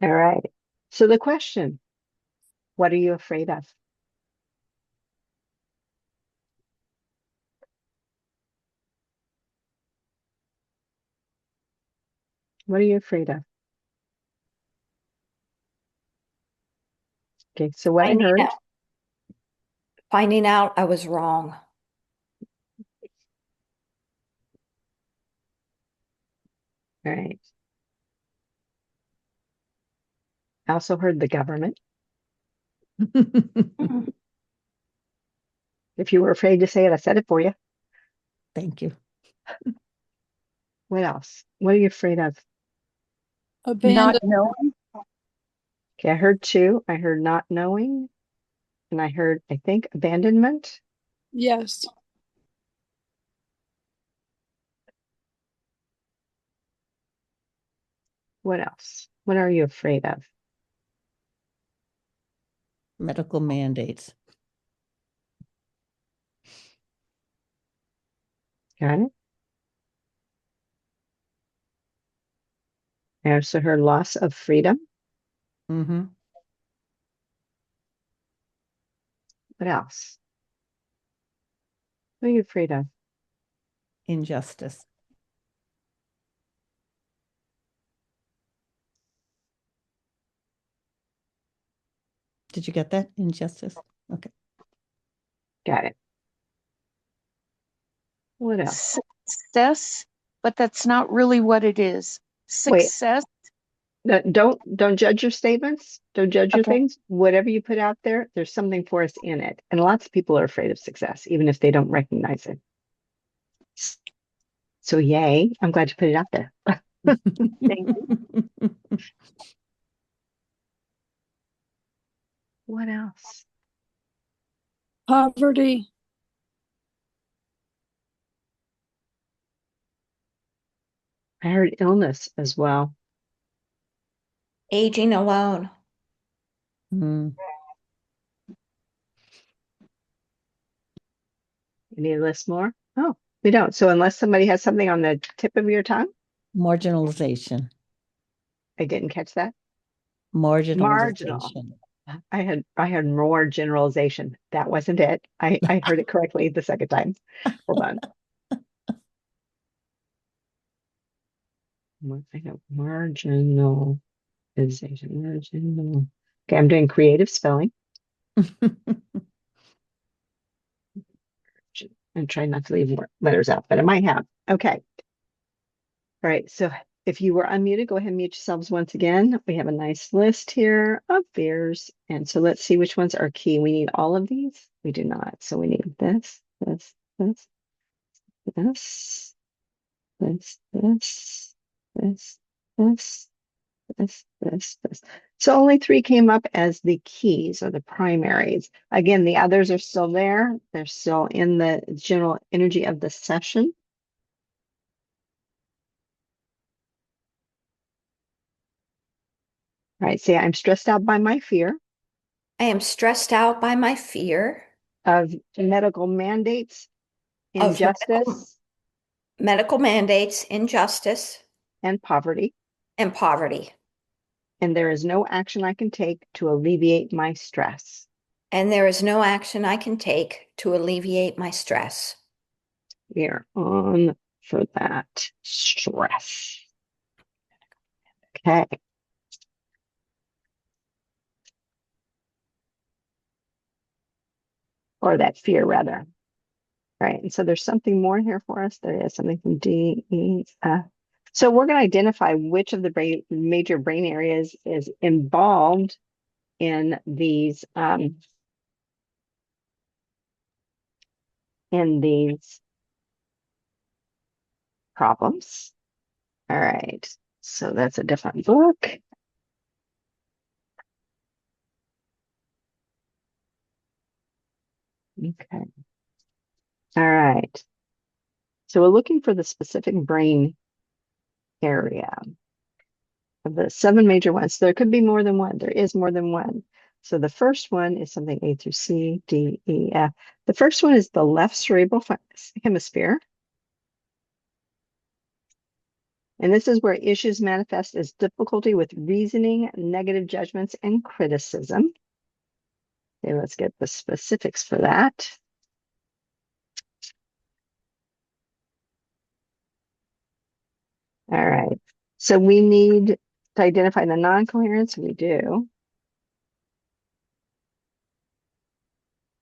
All right. So the question, what are you afraid of? What are you afraid of? Okay, so what I heard, Finding out I was wrong. all right. I also heard the government. Mhm. If you were afraid to say it, I said it for you. Thank you. What else? What are you afraid of? Not Abandon. knowing. Okay, I heard two. I heard not knowing, and I heard, I think, abandonment. Yes. What else? What are you afraid of? Medical mandates. Got it? I also heard loss of freedom. Mm-hmm. What else? What are you afraid of? Injustice. Did you get that? Injustice. Okay. Got it. What else? Success, but that's not really what it is. Success. Don't judge your statements. Don't judge your Okay. things. Whatever you put out there, there's something for us in it. And lots of people are afraid of success, even if they don't recognize it. So yay, I'm glad you put it out there. Thank you. What else? Poverty. I heard illness as well. Aging alone. Mm. You need to list more? Oh, we don't. So unless somebody has something on the tip of your tongue, Marginalization. I didn't catch that. Marginal. Marginalization. I had more generalization. That wasn't it. I heard it correctly the second time. Hold on. I know marginalization. Marginal. Okay, I'm doing creative spelling. And try not to leave more letters out, but I might have. Okay. All right. So if you were unmuted, go ahead and mute yourselves once again. We have a nice list here of fears. And so let's see which ones are key. We need all of these. We do not. So we need this, this, this, this, this, this, this, this. So only 3 came up as the keys or the primaries. Again, the others are still there. They're still in the general energy of the session. All right, say I'm stressed out by my fear I am stressed out by my fear of medical mandates, of injustice, medical mandates, injustice, and poverty. and poverty. And there is no action I can take to alleviate my stress. And there is no action I can take to alleviate my stress. We are on for that stress. Okay. Or that fear, rather. All right, and so there's something more here for us. There is something from D, E, F. So we're going to identify which of the major brain areas is involved in these problems. All right, so that's a different book. Okay. All right. So we're looking for the specific brain area of the 7 major ones. There could be more than one. There is more than one. So the first one is something A through C, D, E, F. The first one is the left cerebral hemisphere. And this is where issues manifest as difficulty with reasoning, negative judgments, and criticism. Okay, let's get the specifics for that. All right. So we need to identify the non-coherence. We do.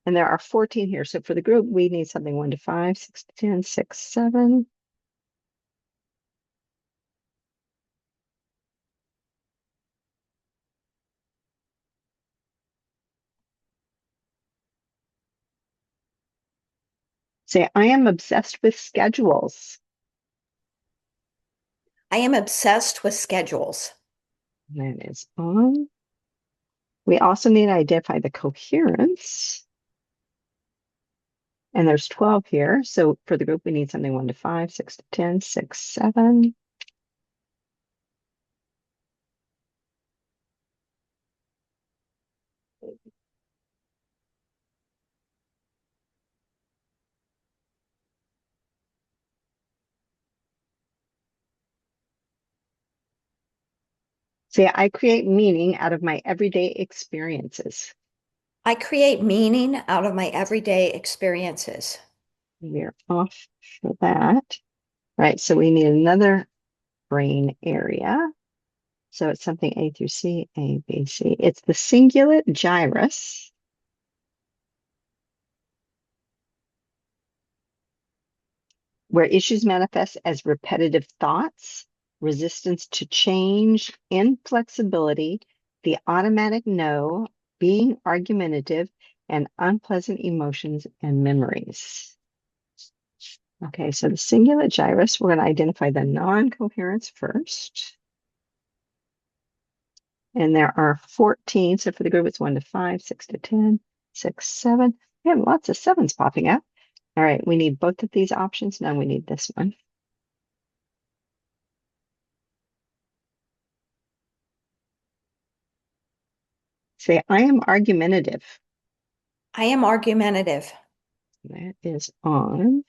And there are 14 here. So for the group, we need something 1 to 5, 6 to 10, 6, 7. Say, I am obsessed with schedules. I am obsessed with schedules. That is on. We also need to identify the coherence. And there's 12 here. So for the group, we need something 1 to 5, 6 to 10, 6, 7. Say, I create meaning out of my everyday experiences. I create meaning out of my everyday experiences. We're off for that. All right, so we need another brain area. So it's something A through C, A, B, C. It's the cingulate gyrus. Where issues manifest as repetitive thoughts, resistance to change, inflexibility, the automatic no, being argumentative, and unpleasant emotions and memories. Okay, so the cingulate gyrus, we're going to identify the non-coherence first. And there are 14. So for the group, it's 1 to 5, 6 to 10, 6, 7. We have lots of 7s popping up. All right, we need both of these options. Now we need this one. Say, I am argumentative. I am argumentative. That is on.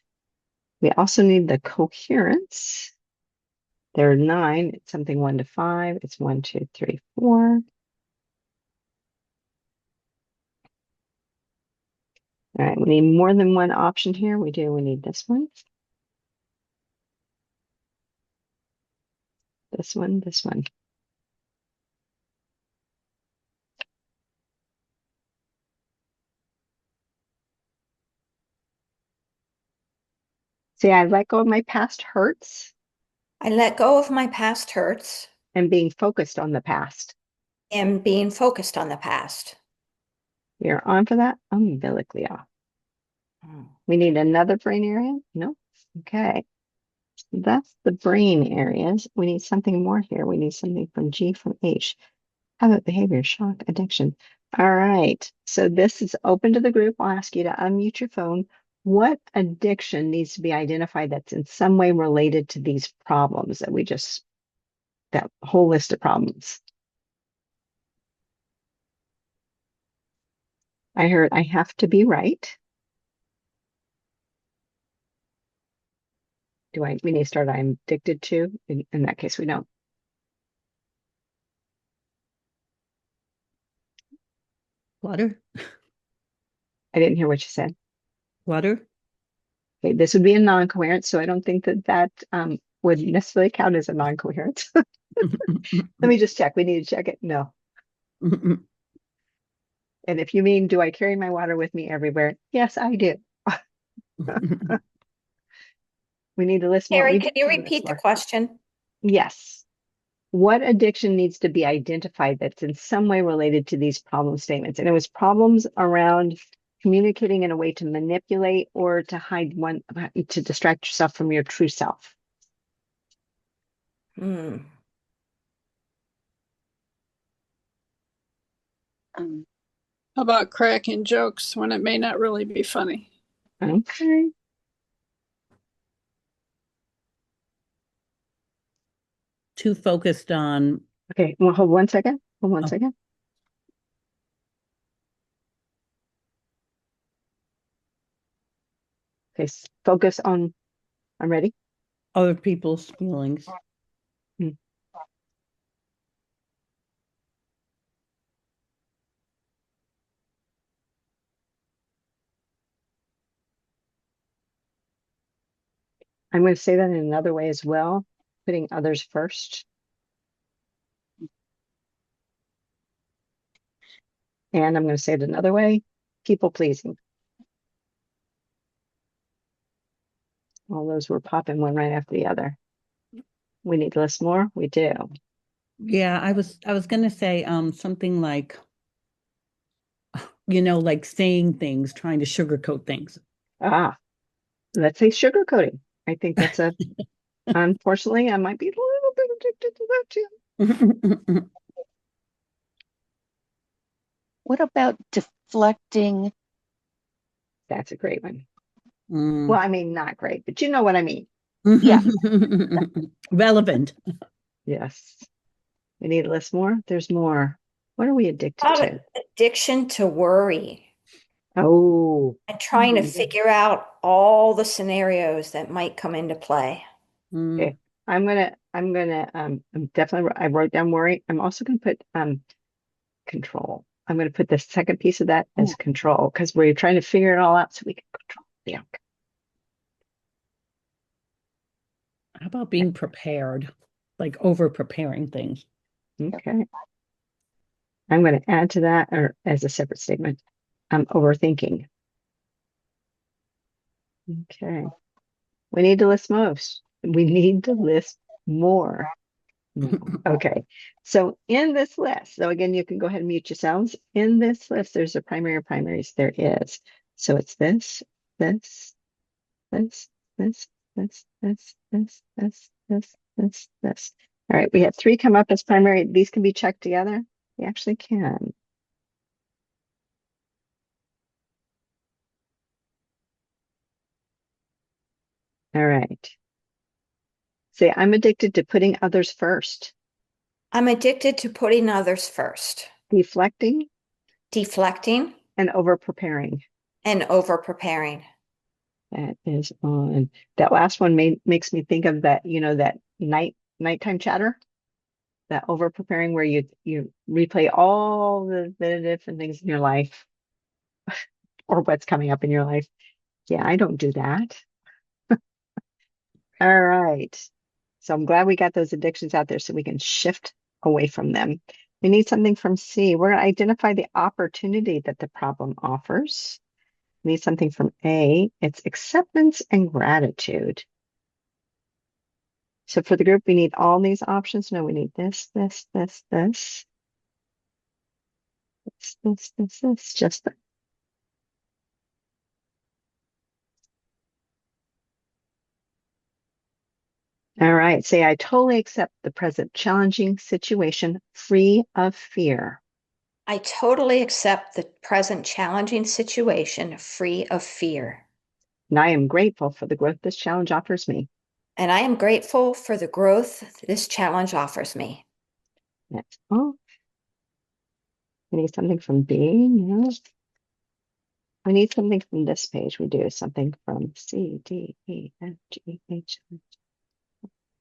We also need the coherence. There are 9. It's something 1 to 5. It's 1, 2, 3, 4. All right, we need more than one option here. We do. We need this one. This one, this one. See, I let go of my past hurts I let go of my past hurts and being focused on the past. and being focused on the past. You're on for that? Umbilically off. We need another brain area? No? Okay. That's the brain areas. We need something more here. We need something from G, from H. Habit, behavior, shock, addiction. All right. So this is open to the group. I'll ask you to unmute your phone. What addiction needs to be identified that's in some way related to these problems that whole list of problems? I heard I have to be right. We need to start I'm addicted to? In that case, we don't. Water, I didn't hear what you said. water. Okay, this would be a non-coherent, so I don't think that would necessarily count as a non-coherent. Let me just check. We need to check it. No. And if you mean, do I carry my water with me everywhere? Yes, I do. We need to list more. Terry, We can do you need to list repeat the more. question? Yes. What addiction needs to be identified that's in some way related to these problem statements? And it was problems around communicating in a way to manipulate or to to distract yourself from your true self. Hmm. How about cracking jokes when it may not really be funny? Okay. Too focused on. Okay. Well, hold 1 second. Hold one Oh. second. Okay. Focus on. I'm ready. Other people's feelings. Hmm. I'm going to say that in another way as well, putting others first. And I'm going to say it another way, people pleasing. All those were popping one right after the other. We need to list more. We do. Yeah, I was gonna say something like, like saying things, trying to sugarcoat things. Ah, let's say sugarcoating. I think that's unfortunately, I might be a little bit addicted to that too. What about deflecting? That's a great one. Mm. Well, I mean, not great, but you know what I mean. Yeah. Relevant. Yes. We need to list more. There's more. What are we addicted to? Addiction to worry Oh, and trying to figure out all the scenarios that might come into play. Mm. okay. I'm definitely, I wrote down worry. I'm also going to put control. I'm going to put the second piece of that as control because we're trying to figure it all out so we can control the outcome. How about being prepared, like over preparing things? Okay. I'm going to add to that or as a separate statement. I'm overthinking. Okay. We need to list most. We need to list More. No. Okay. So in this list, so again, you can go ahead and mute yourselves. In this list, there's a primary of primaries. There is. So it's this, this, this, this, this, this, this, this, this, this, this. All right, we had 3 come up as primary. These can be checked together. They actually can. All right. Say, I'm addicted to putting others first. I'm addicted to putting others first, Deflecting deflecting, and over preparing. and over preparing. That is on. That last one makes me think of that, that nighttime chatter, that over preparing where you replay all the different things in your life or what's coming up in your life. Yeah, I don't do that. All right. So I'm glad we got those addictions out there so we can shift away from them. We need something from C. We're going to identify the opportunity that the problem offers. We need something from A. It's acceptance and gratitude. So for the group, we need all these options. No, we need this, this, this, this, this, just the. All right. Say, I totally accept the present challenging situation free of fear. I totally accept the present challenging situation free of fear. And I am grateful for the growth this challenge offers me. And I am grateful for the growth this challenge offers me. That's all. We need something from B. No. We need something from this page. We do something from C, D, E, F, G, H.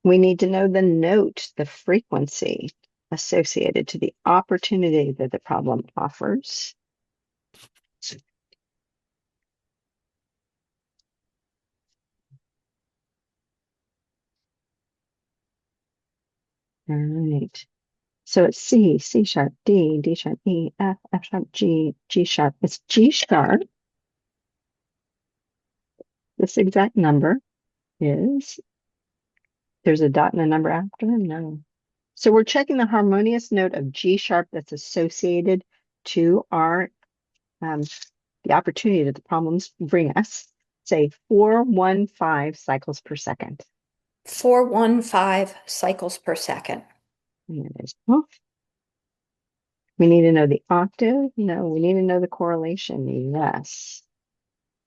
We need to know the note, the frequency associated to the opportunity that the problem offers. All right. So it's C, C sharp, D, D sharp, E, F, F sharp, G, G sharp. It's G sharp. This exact number is, there's a dot and a number after them? No. So we're checking the harmonious note of G sharp that's associated to our the opportunity that the problems bring us. Say 415 cycles per second. 415 cycles per second. And it is off. We need to know the octave. No, we need to know the correlation. Yes.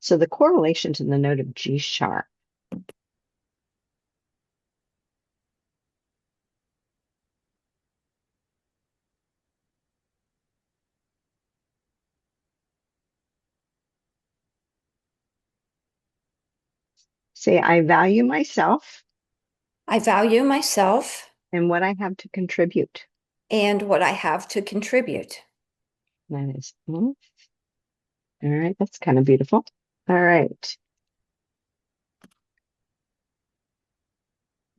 So the correlation to the note of G sharp. Say, I value myself I value myself and what I have to contribute. and what I have to contribute. That is off. All right, that's kind of beautiful. All right.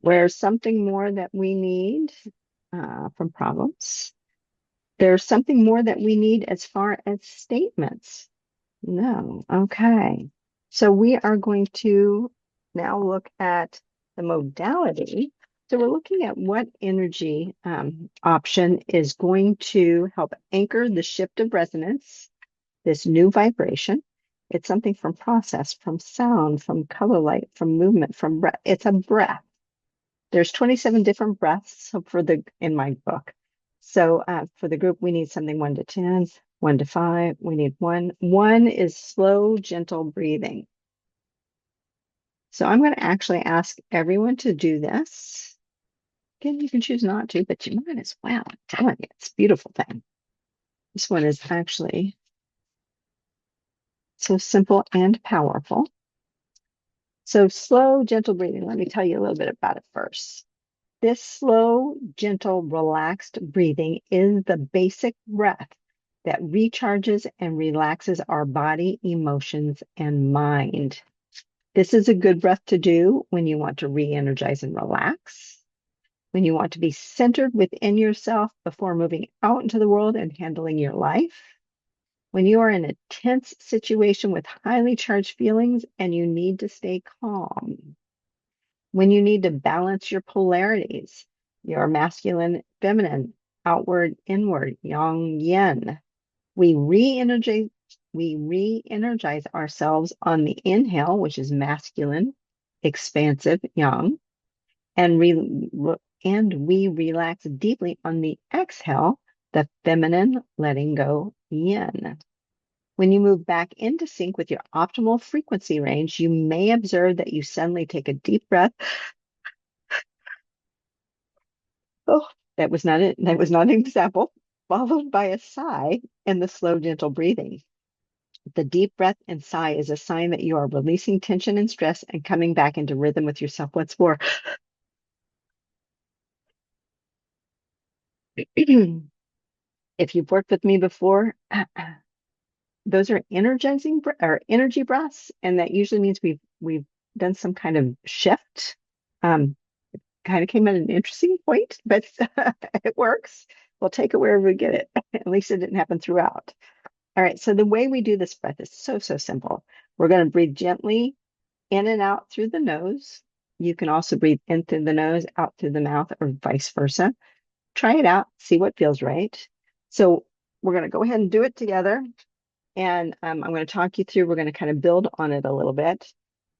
Where's something more that we need from problems? There's something more that we need as far as statements. No. Okay. So we are going to now look at the modality. So we're looking at what energy option is going to help anchor the shift of resonance, this new vibration. It's something from process, from sound, from color light, from movement, from breath. It's a breath. There's 27 different breaths in my book. So for the group, we need something 1 to 10, 1 to 5. We need 1. 1 is slow, gentle breathing. So I'm going to actually ask everyone to do this. Again, you can choose not to, but you might as well. I'm telling you, it's a beautiful thing. This one is actually so simple and powerful. So slow, gentle breathing. Let me tell you a little bit about it first. This slow, gentle, relaxed breathing is the basic breath that recharges and relaxes our body, emotions, and mind. This is a good breath to do when you want to re-energize and relax, when you want to be centered within yourself before moving out into the world and handling your life, when you are in a tense situation with highly charged feelings and you need to stay calm. When you need to balance your polarities, your masculine, feminine, outward, inward, yang, yin, we re-energize ourselves on the inhale, which is masculine, expansive, yang, and we relax deeply on the exhale, the feminine, letting go, yin. When you move back into sync with your optimal frequency range, you may observe that you suddenly take a deep breath. Oh, that was not it. That was not an example. Followed by a sigh and the slow, gentle breathing. The deep breath and sigh is a sign that you are releasing tension and stress and coming back into rhythm with yourself once more. If you've worked with me before, those are energizing or energy breaths, and that usually means we've done some kind of shift. Kind of came at an interesting point, but it works. We'll take it wherever we get it. At least it didn't happen throughout. All right, so the way we do this breath is so simple. We're going to breathe gently in and out through the nose. You can also breathe in through the nose, out through the mouth, or vice versa. Try it out, see what feels right. So we're going to go ahead and do it together. And I'm going to talk you through, we're going to kind of build on it a little bit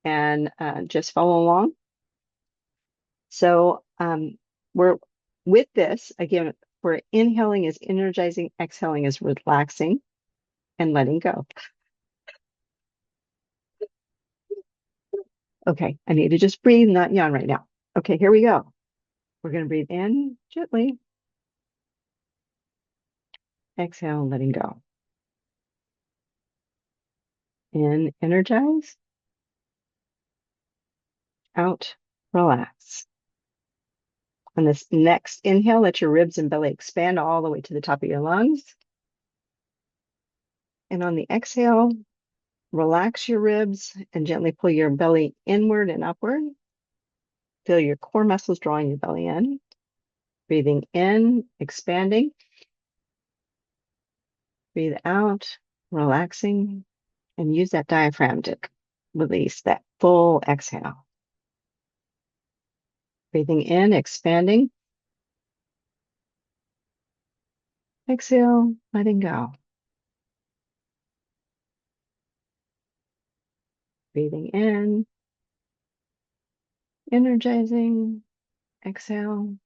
and just follow along. So we're with this, again, we're inhaling is energizing, exhaling is relaxing and letting go. Okay, I need to just breathe, not yawn right now. Okay, here we go. We're going to breathe in gently. Exhale, letting go. In, energize. Out, relax. On this next inhale, let your ribs and belly expand all the way to the top of your lungs. And on the exhale, relax your ribs and gently pull your belly inward and upward. Feel your core muscles drawing your belly in. Breathing in, expanding. Breathe out, relaxing, and use that diaphragm to release that full exhale. Breathing in, expanding. Exhale, letting go. Breathing in, energizing. Exhale,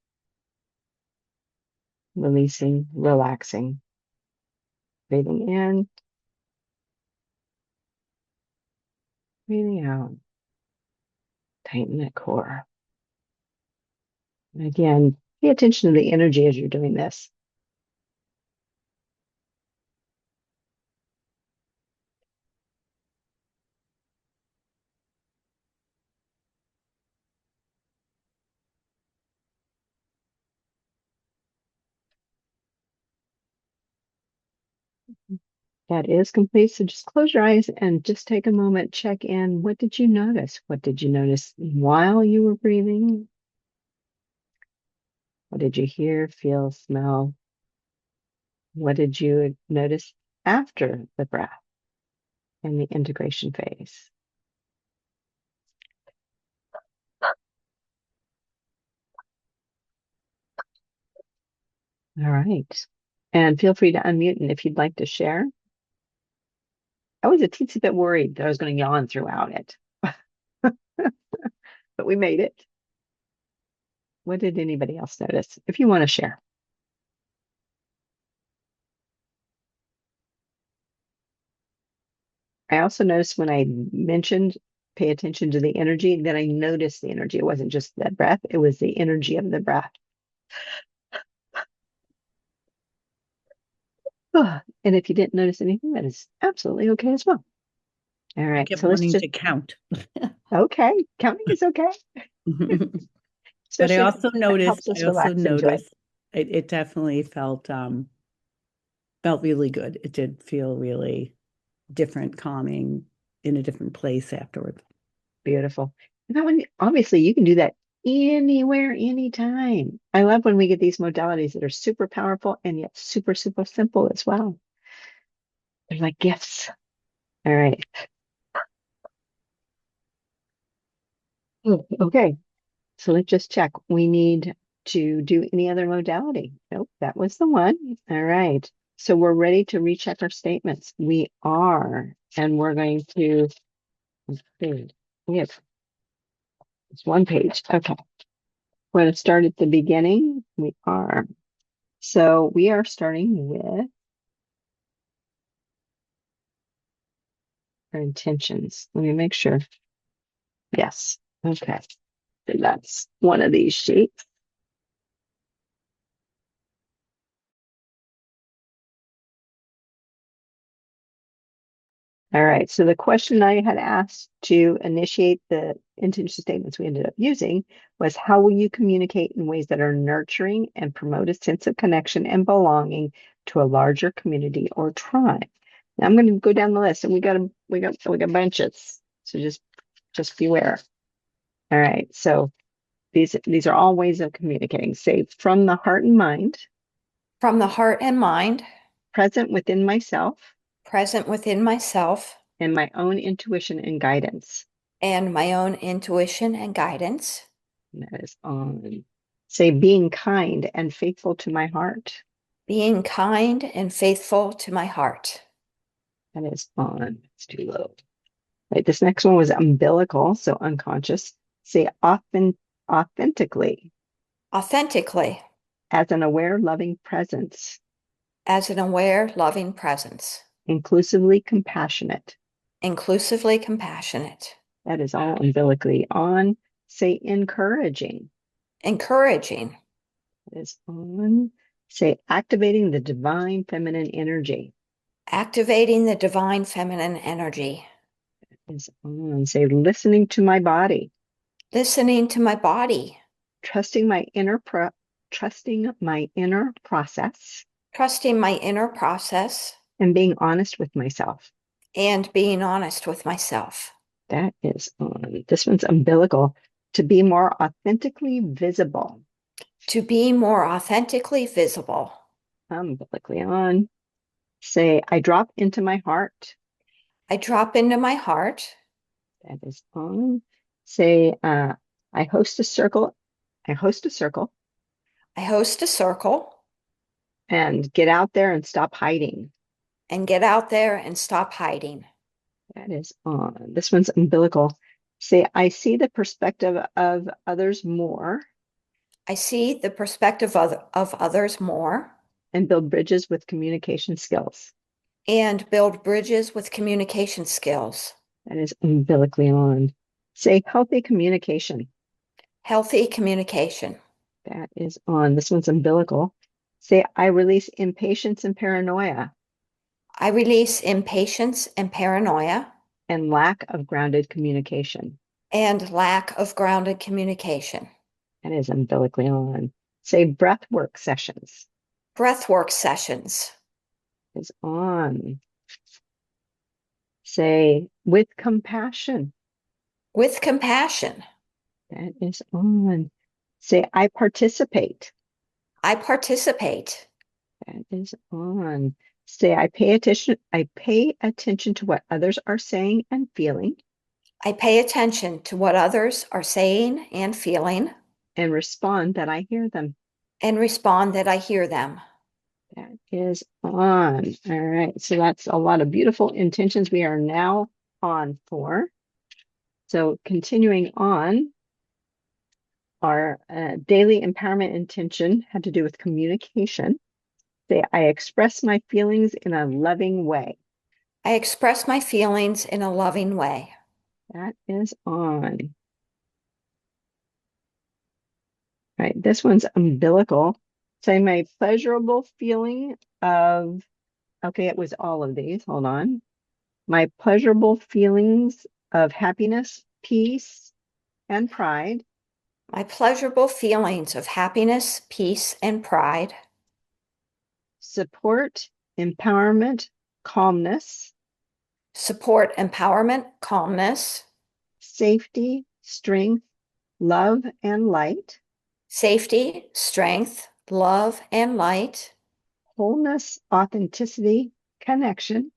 releasing, relaxing. Breathing in, breathing out. Tighten that core. And again, pay attention to the energy as you're doing this. That is complete. So just close your eyes and just take a moment, check in. What did you notice? What did you notice while you were breathing? What did you hear, feel, smell? What did you notice after the breath in the integration phase? All right. And feel free to unmute, and if you'd like to share. I was a teensy bit worried that I was going to yawn throughout it, but we made it. What did anybody else notice? If you want to share. I also noticed when I mentioned pay attention to the energy, that I noticed the energy. It wasn't just the breath, it was the energy of the breath. And if you didn't notice anything, that is absolutely okay as well. All I right, kept so let's wanting just, to count. okay, counting is okay. But I Especially if also it helps noticed, us relax into it. it definitely felt really good. It did feel really different, calming, in a different place afterward. Beautiful. And that one, obviously, you can do that anywhere, anytime. I love when we get these modalities that are super powerful and yet super simple as well. They're like gifts. All right. Okay. So let's just check. We need to do any other modality. Nope, that was the one. All right. So we're ready to recheck our statements. We are, and we're going to, let's see, we have, it's one page. Okay. We're going to start at the beginning. We are. So we are starting with our intentions. Let me make sure. Yes. Okay. So that's one of these sheets. All right. So the question I had asked to initiate the intention statements we ended up using was, how will you communicate in ways that are nurturing and promote a sense of connection and belonging to a larger community or tribe? Now I'm going to go down the list, and we got bunches. So just beware. All right. So these are all ways of communicating. Say, from the heart and mind, From the heart and mind, present within myself, present within myself, and my own intuition and guidance. and my own intuition and guidance. And that is on. Say, being kind and faithful to my heart. Being kind and faithful to my heart. That is on. It's too low. Right. This next one was umbilical, so unconscious. Say, often, authentically, Authentically, as an aware, loving presence, as an aware, loving presence. inclusively compassionate. Inclusively compassionate. That is all umbilically on. Say, encouraging. Encouraging. That is on. Say, activating the divine feminine energy. Activating the divine feminine energy. Is on. Say, listening to my body. Listening to my body. Trusting my inner process. Trusting my inner process. And being honest with myself. And being honest with myself. That is on. This one's umbilical. To be more authentically visible. To be more authentically visible. Umbilically on. Say, I drop into my heart. I drop into my heart. That is on. Say, I host a circle. I host a circle. I host a circle. And get out there and stop hiding. And get out there and stop hiding. That is on. This one's umbilical. Say, I see the perspective of others more. I see the perspective of others more. And build bridges with communication skills. And build bridges with communication skills. That is umbilically on. Say, healthy communication. Healthy communication. That is on. This one's umbilical. Say, I release impatience and paranoia. I release impatience and paranoia. And lack of grounded communication. And lack of grounded communication. That is umbilically on. Say, breath work sessions. Breathwork sessions. Is on. Say, with compassion. With compassion. That is on. Say, I participate. I participate. That is on. Say, I pay attention to what others are saying and feeling. I pay attention to what others are saying and feeling. And respond that I hear them. And respond that I hear them. That is on. All right. So that's a lot of beautiful intentions we are now on for. So continuing on, our daily empowerment intention had to do with communication. Say, I express my feelings in a loving way. I express my feelings in a loving way. That is on. All right. This one's umbilical. Say, my pleasurable feeling of, okay, it was all of these. Hold on. My pleasurable feelings of happiness, peace, and pride. My pleasurable feelings of happiness, peace, and pride. Support, empowerment, calmness. Support, empowerment, calmness. Safety, strength, love, and light. Safety, strength, love, and light. Wholeness, authenticity, connection.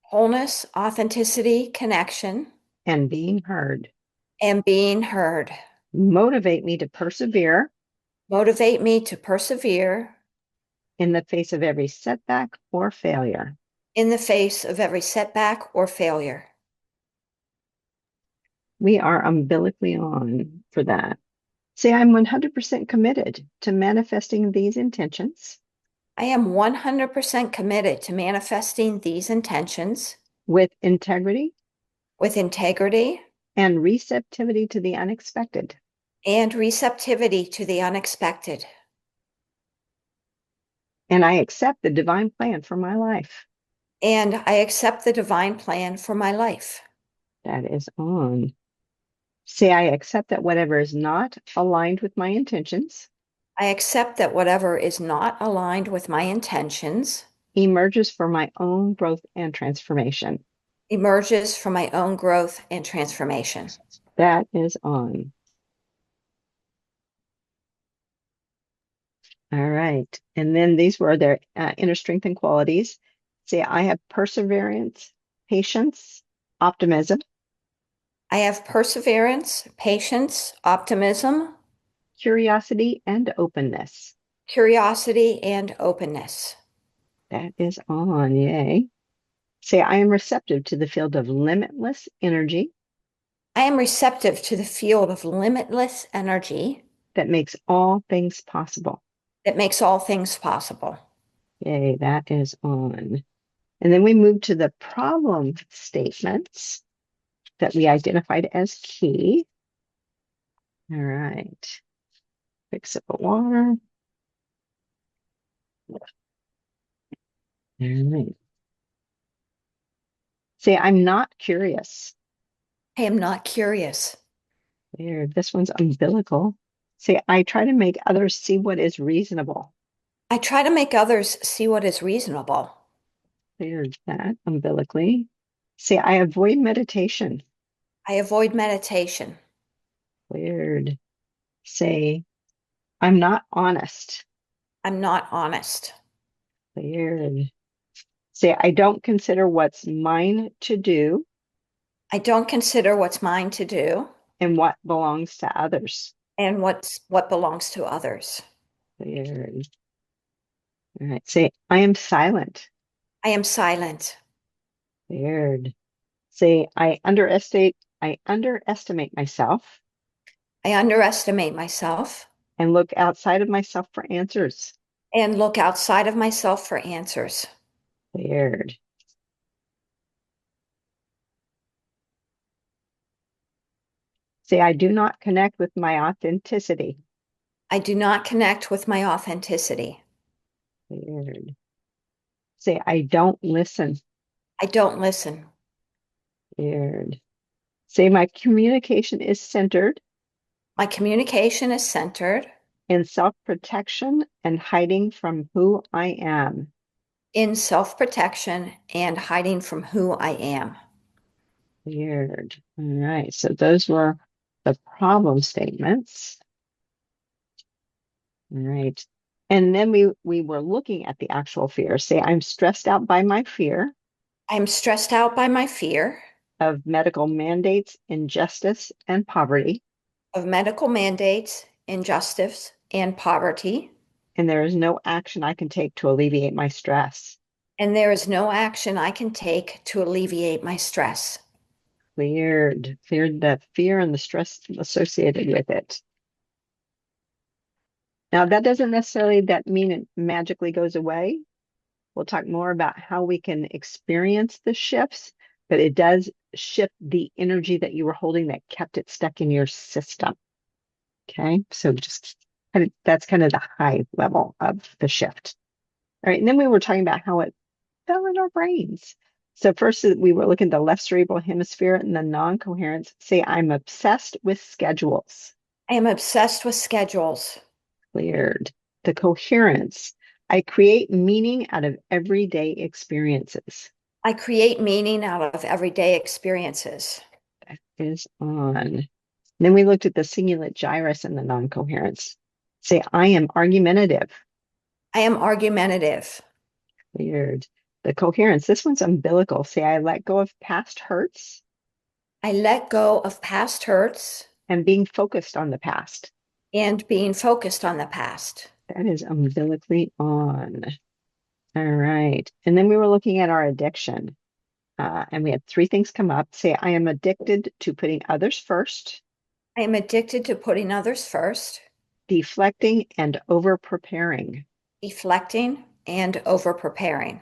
Wholeness, authenticity, connection. And being heard. And being heard. Motivate me to persevere Motivate me to persevere in the face of every setback or failure. in the face of every setback or failure. We are umbilically on for that. Say, I'm 100% committed to manifesting these intentions I am 100% committed to manifesting these intentions with integrity with integrity and receptivity to the unexpected. and receptivity to the unexpected. And I accept the divine plan for my life. And I accept the divine plan for my life. That is on. Say, I accept that whatever is not aligned with my intentions I accept that whatever is not aligned with my intentions emerges for my own growth and transformation. emerges from my own growth and transformation. That is on. All right. And then these were their inner strength and qualities. Say, I have perseverance, patience, optimism, I have perseverance, patience, optimism, curiosity, and openness. curiosity, and openness. That is on. Yay. Say, I am receptive to the field of limitless energy I am receptive to the field of limitless energy that makes all things possible. that makes all things possible. Yay, that is on. And then we move to the problem statements that we identified as key. All right. Quick sip of water. All right. Say, I'm not curious. I am not curious. Weird. This one's umbilical. Say, I try to make others see what is reasonable. I try to make others see what is reasonable. There's that umbilically. Say, I avoid meditation. I avoid meditation. Weird. Say, I'm not honest. I'm not honest. Weird. Say, I don't consider what's mine to do I don't consider what's mine to do and what belongs to others. and what belongs to others. Weird. All right. Say, I am silent. I am silent. Weird. Say, I underestimate myself I underestimate myself and look outside of myself for answers. and look outside of myself for answers. Weird. Say, I do not connect with my authenticity. I do not connect with my authenticity. Weird. Say, I don't listen. I don't listen. Weird. Say, my communication is centered My communication is centered in self-protection and hiding from who I am. in self-protection and hiding from who I am. Weird. All right. So those were the problem statements. All right. And then we were looking at the actual fear. Say, I'm stressed out by my fear I'm stressed out by my fear of medical mandates, injustice, and poverty. of medical mandates, injustice, and poverty. And there is no action I can take to alleviate my stress. And there is no action I can take to alleviate my stress. Cleared the fear and the stress associated with it. Now, that doesn't necessarily mean it magically goes away. We'll talk more about how we can experience the shifts, but it does shift the energy that you were holding that kept it stuck in your system. Okay, so that's kind of the high level of the shift. All right, and then we were talking about how it fell in our brains. So first we were looking at the left cerebral hemisphere and the non-coherence. Say, I'm obsessed with schedules. I am obsessed with schedules. Cleared. The coherence. I create meaning out of everyday experiences. I create meaning out of everyday experiences. That is on. Then we looked at the cingulate gyrus and the non-coherence. Say, I am argumentative. I am argumentative. Weird. The coherence. This one's umbilical. Say, I let go of past hurts I let go of past hurts and being focused on the past. and being focused on the past. That is umbilically on. All right. And then we were looking at our addiction. And we had 3 things come up. Say, I am addicted to putting others first, I am addicted to putting others first, deflecting, and over preparing. deflecting, and over preparing.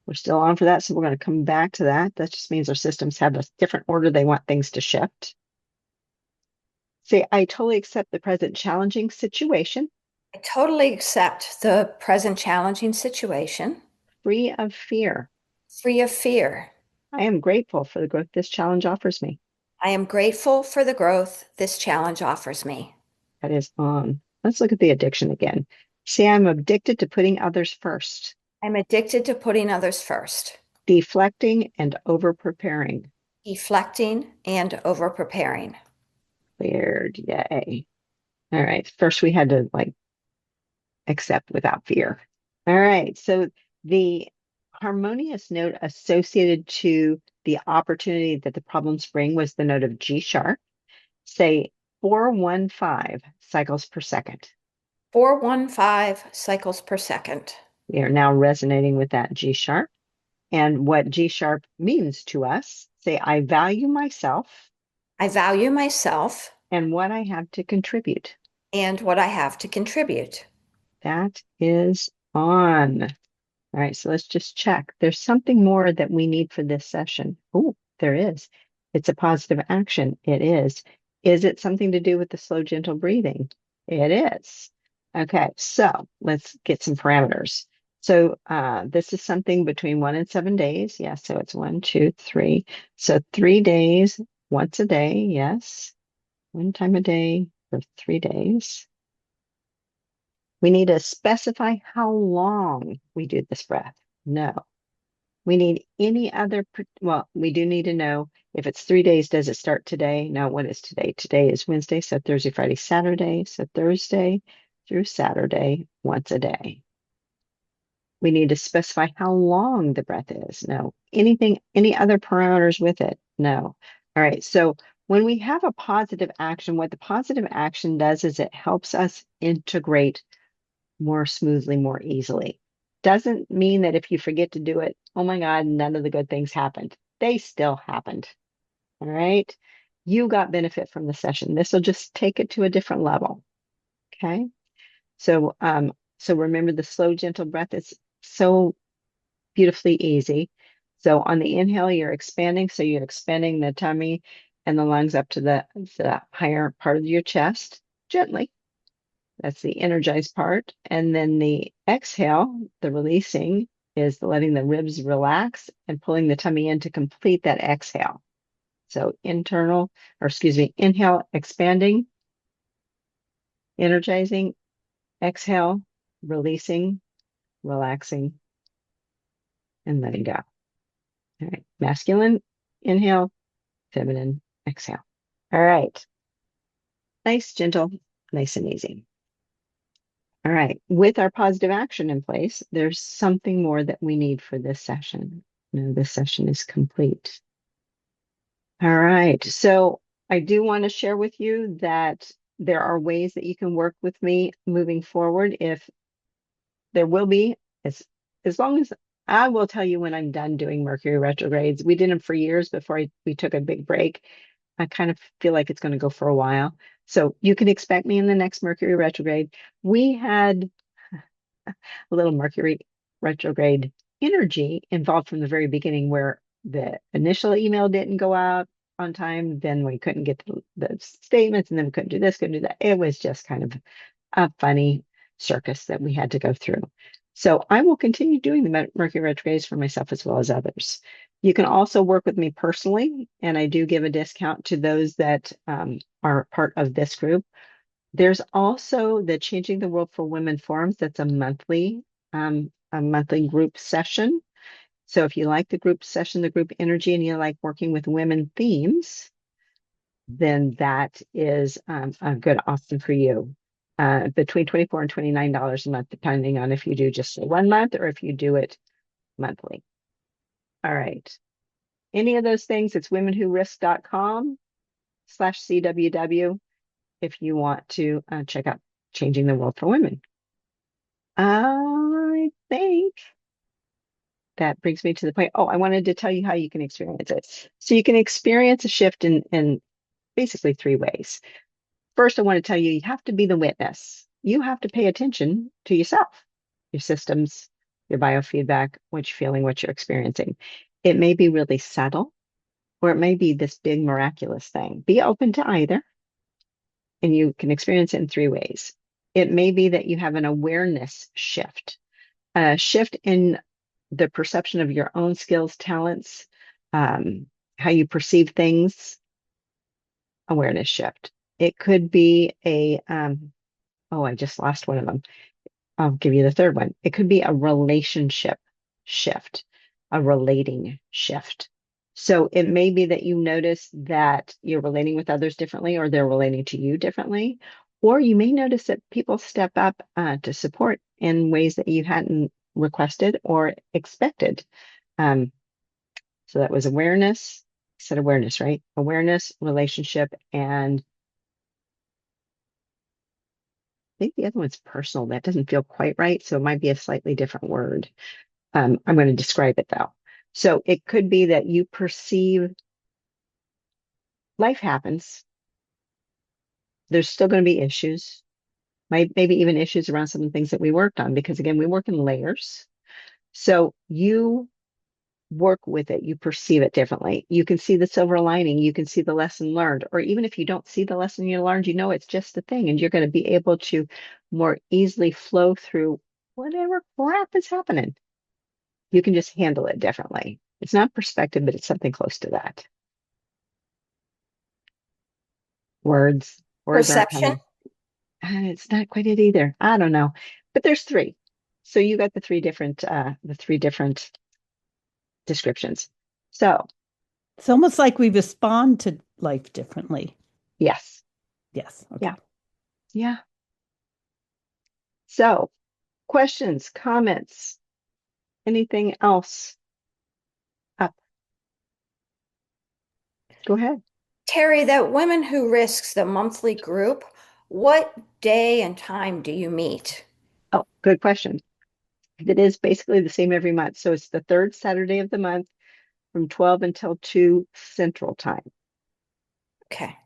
We're still on for that, so we're going to come back to that. That just means our systems have a different order they want things to shift. Say, I totally accept the present challenging situation, I totally accept the present challenging situation, free of fear. free of fear. I am grateful for the growth this challenge offers me. I am grateful for the growth this challenge offers me. That is on. Let's look at the addiction again. Say, I'm addicted to putting others first, I'm addicted to putting others first, deflecting, and over preparing. deflecting, and over preparing. Cleared. Yay. All right. First, we had to accept without fear. All right. So the harmonious note associated to the opportunity that the problems bring was the note of G sharp. Say 415 cycles per second. 415 cycles per second. We are now resonating with that G sharp. And what G sharp means to us, say, I value myself I value myself and what I have to contribute. and what I have to contribute. That is on. All right, so let's just check. There's something more that we need for this session. Oh, there is. It's a positive action. It is. Is it something to do with the slow, gentle breathing? It is. Okay, so let's get some parameters. So this is something between 1 and 7 days. Yeah, so it's 1, 2, 3. So 3 days, once a day. Yes, 1 time a day for 3 days. We need to specify how long we do this breath. No. We need any other, well, we do need to know if it's 3 days, does it start today? No, what is today? Today is Wednesday, so Thursday, Friday, Saturday. So Thursday through Saturday, once a day. We need to specify how long the breath is. No. Anything, any other parameters with it? No. All right, so when we have a positive action, what the positive action does is it helps us integrate more smoothly, more easily. Doesn't mean that if you forget to do it, oh my God, none of the good things happened. They still happened. All right. You got benefit from the session. This will just take it to a different level. Okay. So, so remember the slow, gentle breath is so beautifully easy. So on the inhale, you're expanding. So you're expanding the tummy and the lungs up to the higher part of your chest gently. That's the energized part. And then the exhale, the releasing, is the letting the ribs relax and pulling the tummy in to complete that exhale. So inhale, expanding, energizing, exhale, releasing, relaxing, and letting go. All right. Masculine, inhale, feminine, exhale. All right. Nice, gentle, nice and easy. All right, with our positive action in place, there's something more that we need for this session. No, this session is complete. All right, so I do want to share with you that there are ways that you can work with me moving forward. If there will be, as long as I will tell you when I'm done doing Mercury retrogrades. We did them for years before we took a big break. I kind of feel like it's going to go for a while. So you can expect me in the next Mercury retrograde. We had a little Mercury retrograde energy involved from the very beginning where the initial email didn't go out on time. Then we couldn't get the statements and then we couldn't do this, couldn't do that. It was just kind of a funny circus that we had to go through. So I will continue doing the Mercury retrogrades for myself as well as others. You can also work with me personally, and I do give a discount to those that are part of this group. There's also the Changing the World for Women forums. That's a monthly group session. So if you like the group session, the group energy, and you like working with women themes, then that is a good option for you. Between $24 and $29 a month, depending on if you do just 1 month or if you do it monthly. All right. Any of those things, it's womenwhorisk.com. www if you want to check out Changing the World for Women. I think that brings me to the point. Oh, I wanted to tell you how you can experience it. So you can experience a shift in basically three ways. First, I want to tell you, you have to be the witness. You have to pay attention to yourself, your systems, your biofeedback, what you're feeling, what you're experiencing. It may be really subtle, or it may be this big miraculous thing. Be open to either, and you can experience it in three ways. It may be that you have an awareness shift, a shift in the perception of your own skills, talents, how you perceive things, awareness shift. It could be oh, I just lost one of them. I'll give you the third one. It could be a relationship shift, a relating shift. So it may be that you notice that you're relating with others differently, or they're relating to you differently. Or you may notice that people step up to support in ways that you hadn't requested or expected. Um, so that was awareness. I said awareness, right? Awareness, relationship, and I think the other one's personal. That doesn't feel quite right. So it might be a slightly different word. I'm going to describe it though. So it could be that you perceive life happens. There's still going to be issues, maybe even issues around some of the things that we worked on, because again, we work in layers. So you work with it, you perceive it differently. You can see the silver lining, you can see the lesson learned, or even if you don't see the lesson you learned, you know it's just a thing, and you're going to be able to more easily flow through whatever crap is happening. You can just handle it differently. It's not perspective, but it's something close to that. Words aren't Perception. coming. And it's not quite it either. I don't know. But there's three. So you got the three different descriptions. So It's almost like we respond to life differently. yes. Yes. Okay. Yeah. Yeah. So questions, comments, anything else up? Go ahead. Terry, that Women Who Risks the monthly group, what day and time do you meet? Oh, good question. It is basically the same every month. So it's the third Saturday of the month from 12 until 2 Central Time. Okay.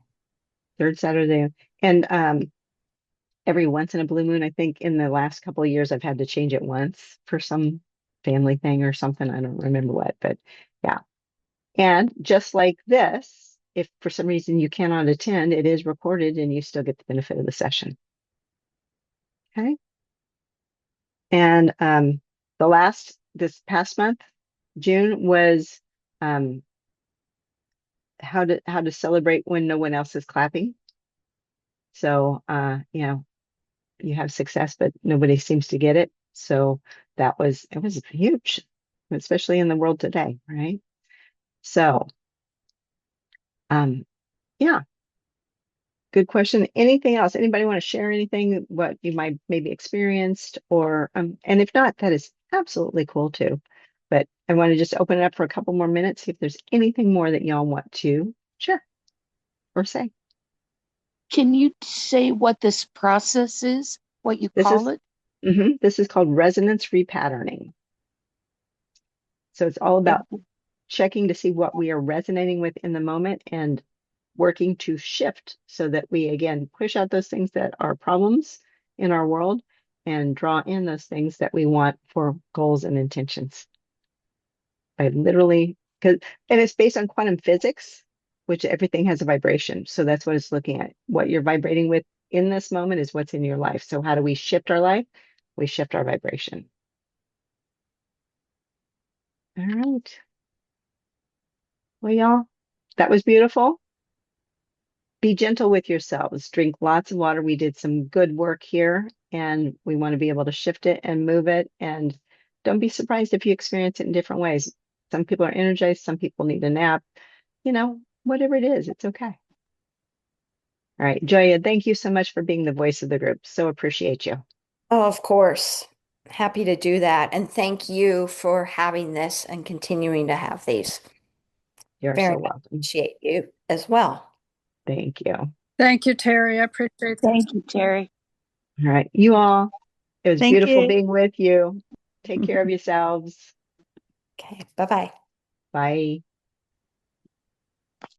Third Saturday. And every once in a blue moon, I think in the last couple of years, I've had to change it once for some family thing or something. I don't remember what, but yeah. And just like this, if for some reason you cannot attend, it is recorded and you still get the benefit of the session. Okay. And this past month, June, was how to celebrate when no one else is clapping. So you have success, but nobody seems to get it. So it was huge, especially in the world today, right? So, yeah, good question. Anything else? Anybody want to share anything, what you might maybe experienced or, and if not, that is absolutely cool too. But I want to just open it up for a couple more minutes, see if there's anything more that y'all want to share or say. Can you say what this process is, what you This call is, it? this is called resonance repatterning. So it's all about checking to see what we are resonating with in the moment and working to shift so that we again push out those things that are problems in our world and draw in those things that we want for goals and intentions. I literally, and it's based on quantum physics, which everything has a vibration. So that's what it's looking at. What you're vibrating with in this moment is what's in your life. So how do we shift our life? We shift our vibration. All right. Well, y'all, that was beautiful. Be gentle with yourselves. Drink lots of water. We did some good work here, and we want to be able to shift it and move it. And don't be surprised if you experience it in different ways. Some people are energized, some people need a nap. Whatever it is, it's okay. All right, Joya, thank you so much for being the voice of the group. So appreciate you. Oh, of course. Happy to do that. And thank you for having this and continuing to have these. You're Very so much welcome. appreciate you as well. Thank you. All Thank you, Terry. I appreciate this. Thank you, Terry. right. You all, it was Thank beautiful you. being with you. Take care of yourselves. Okay, bye-bye. Bye.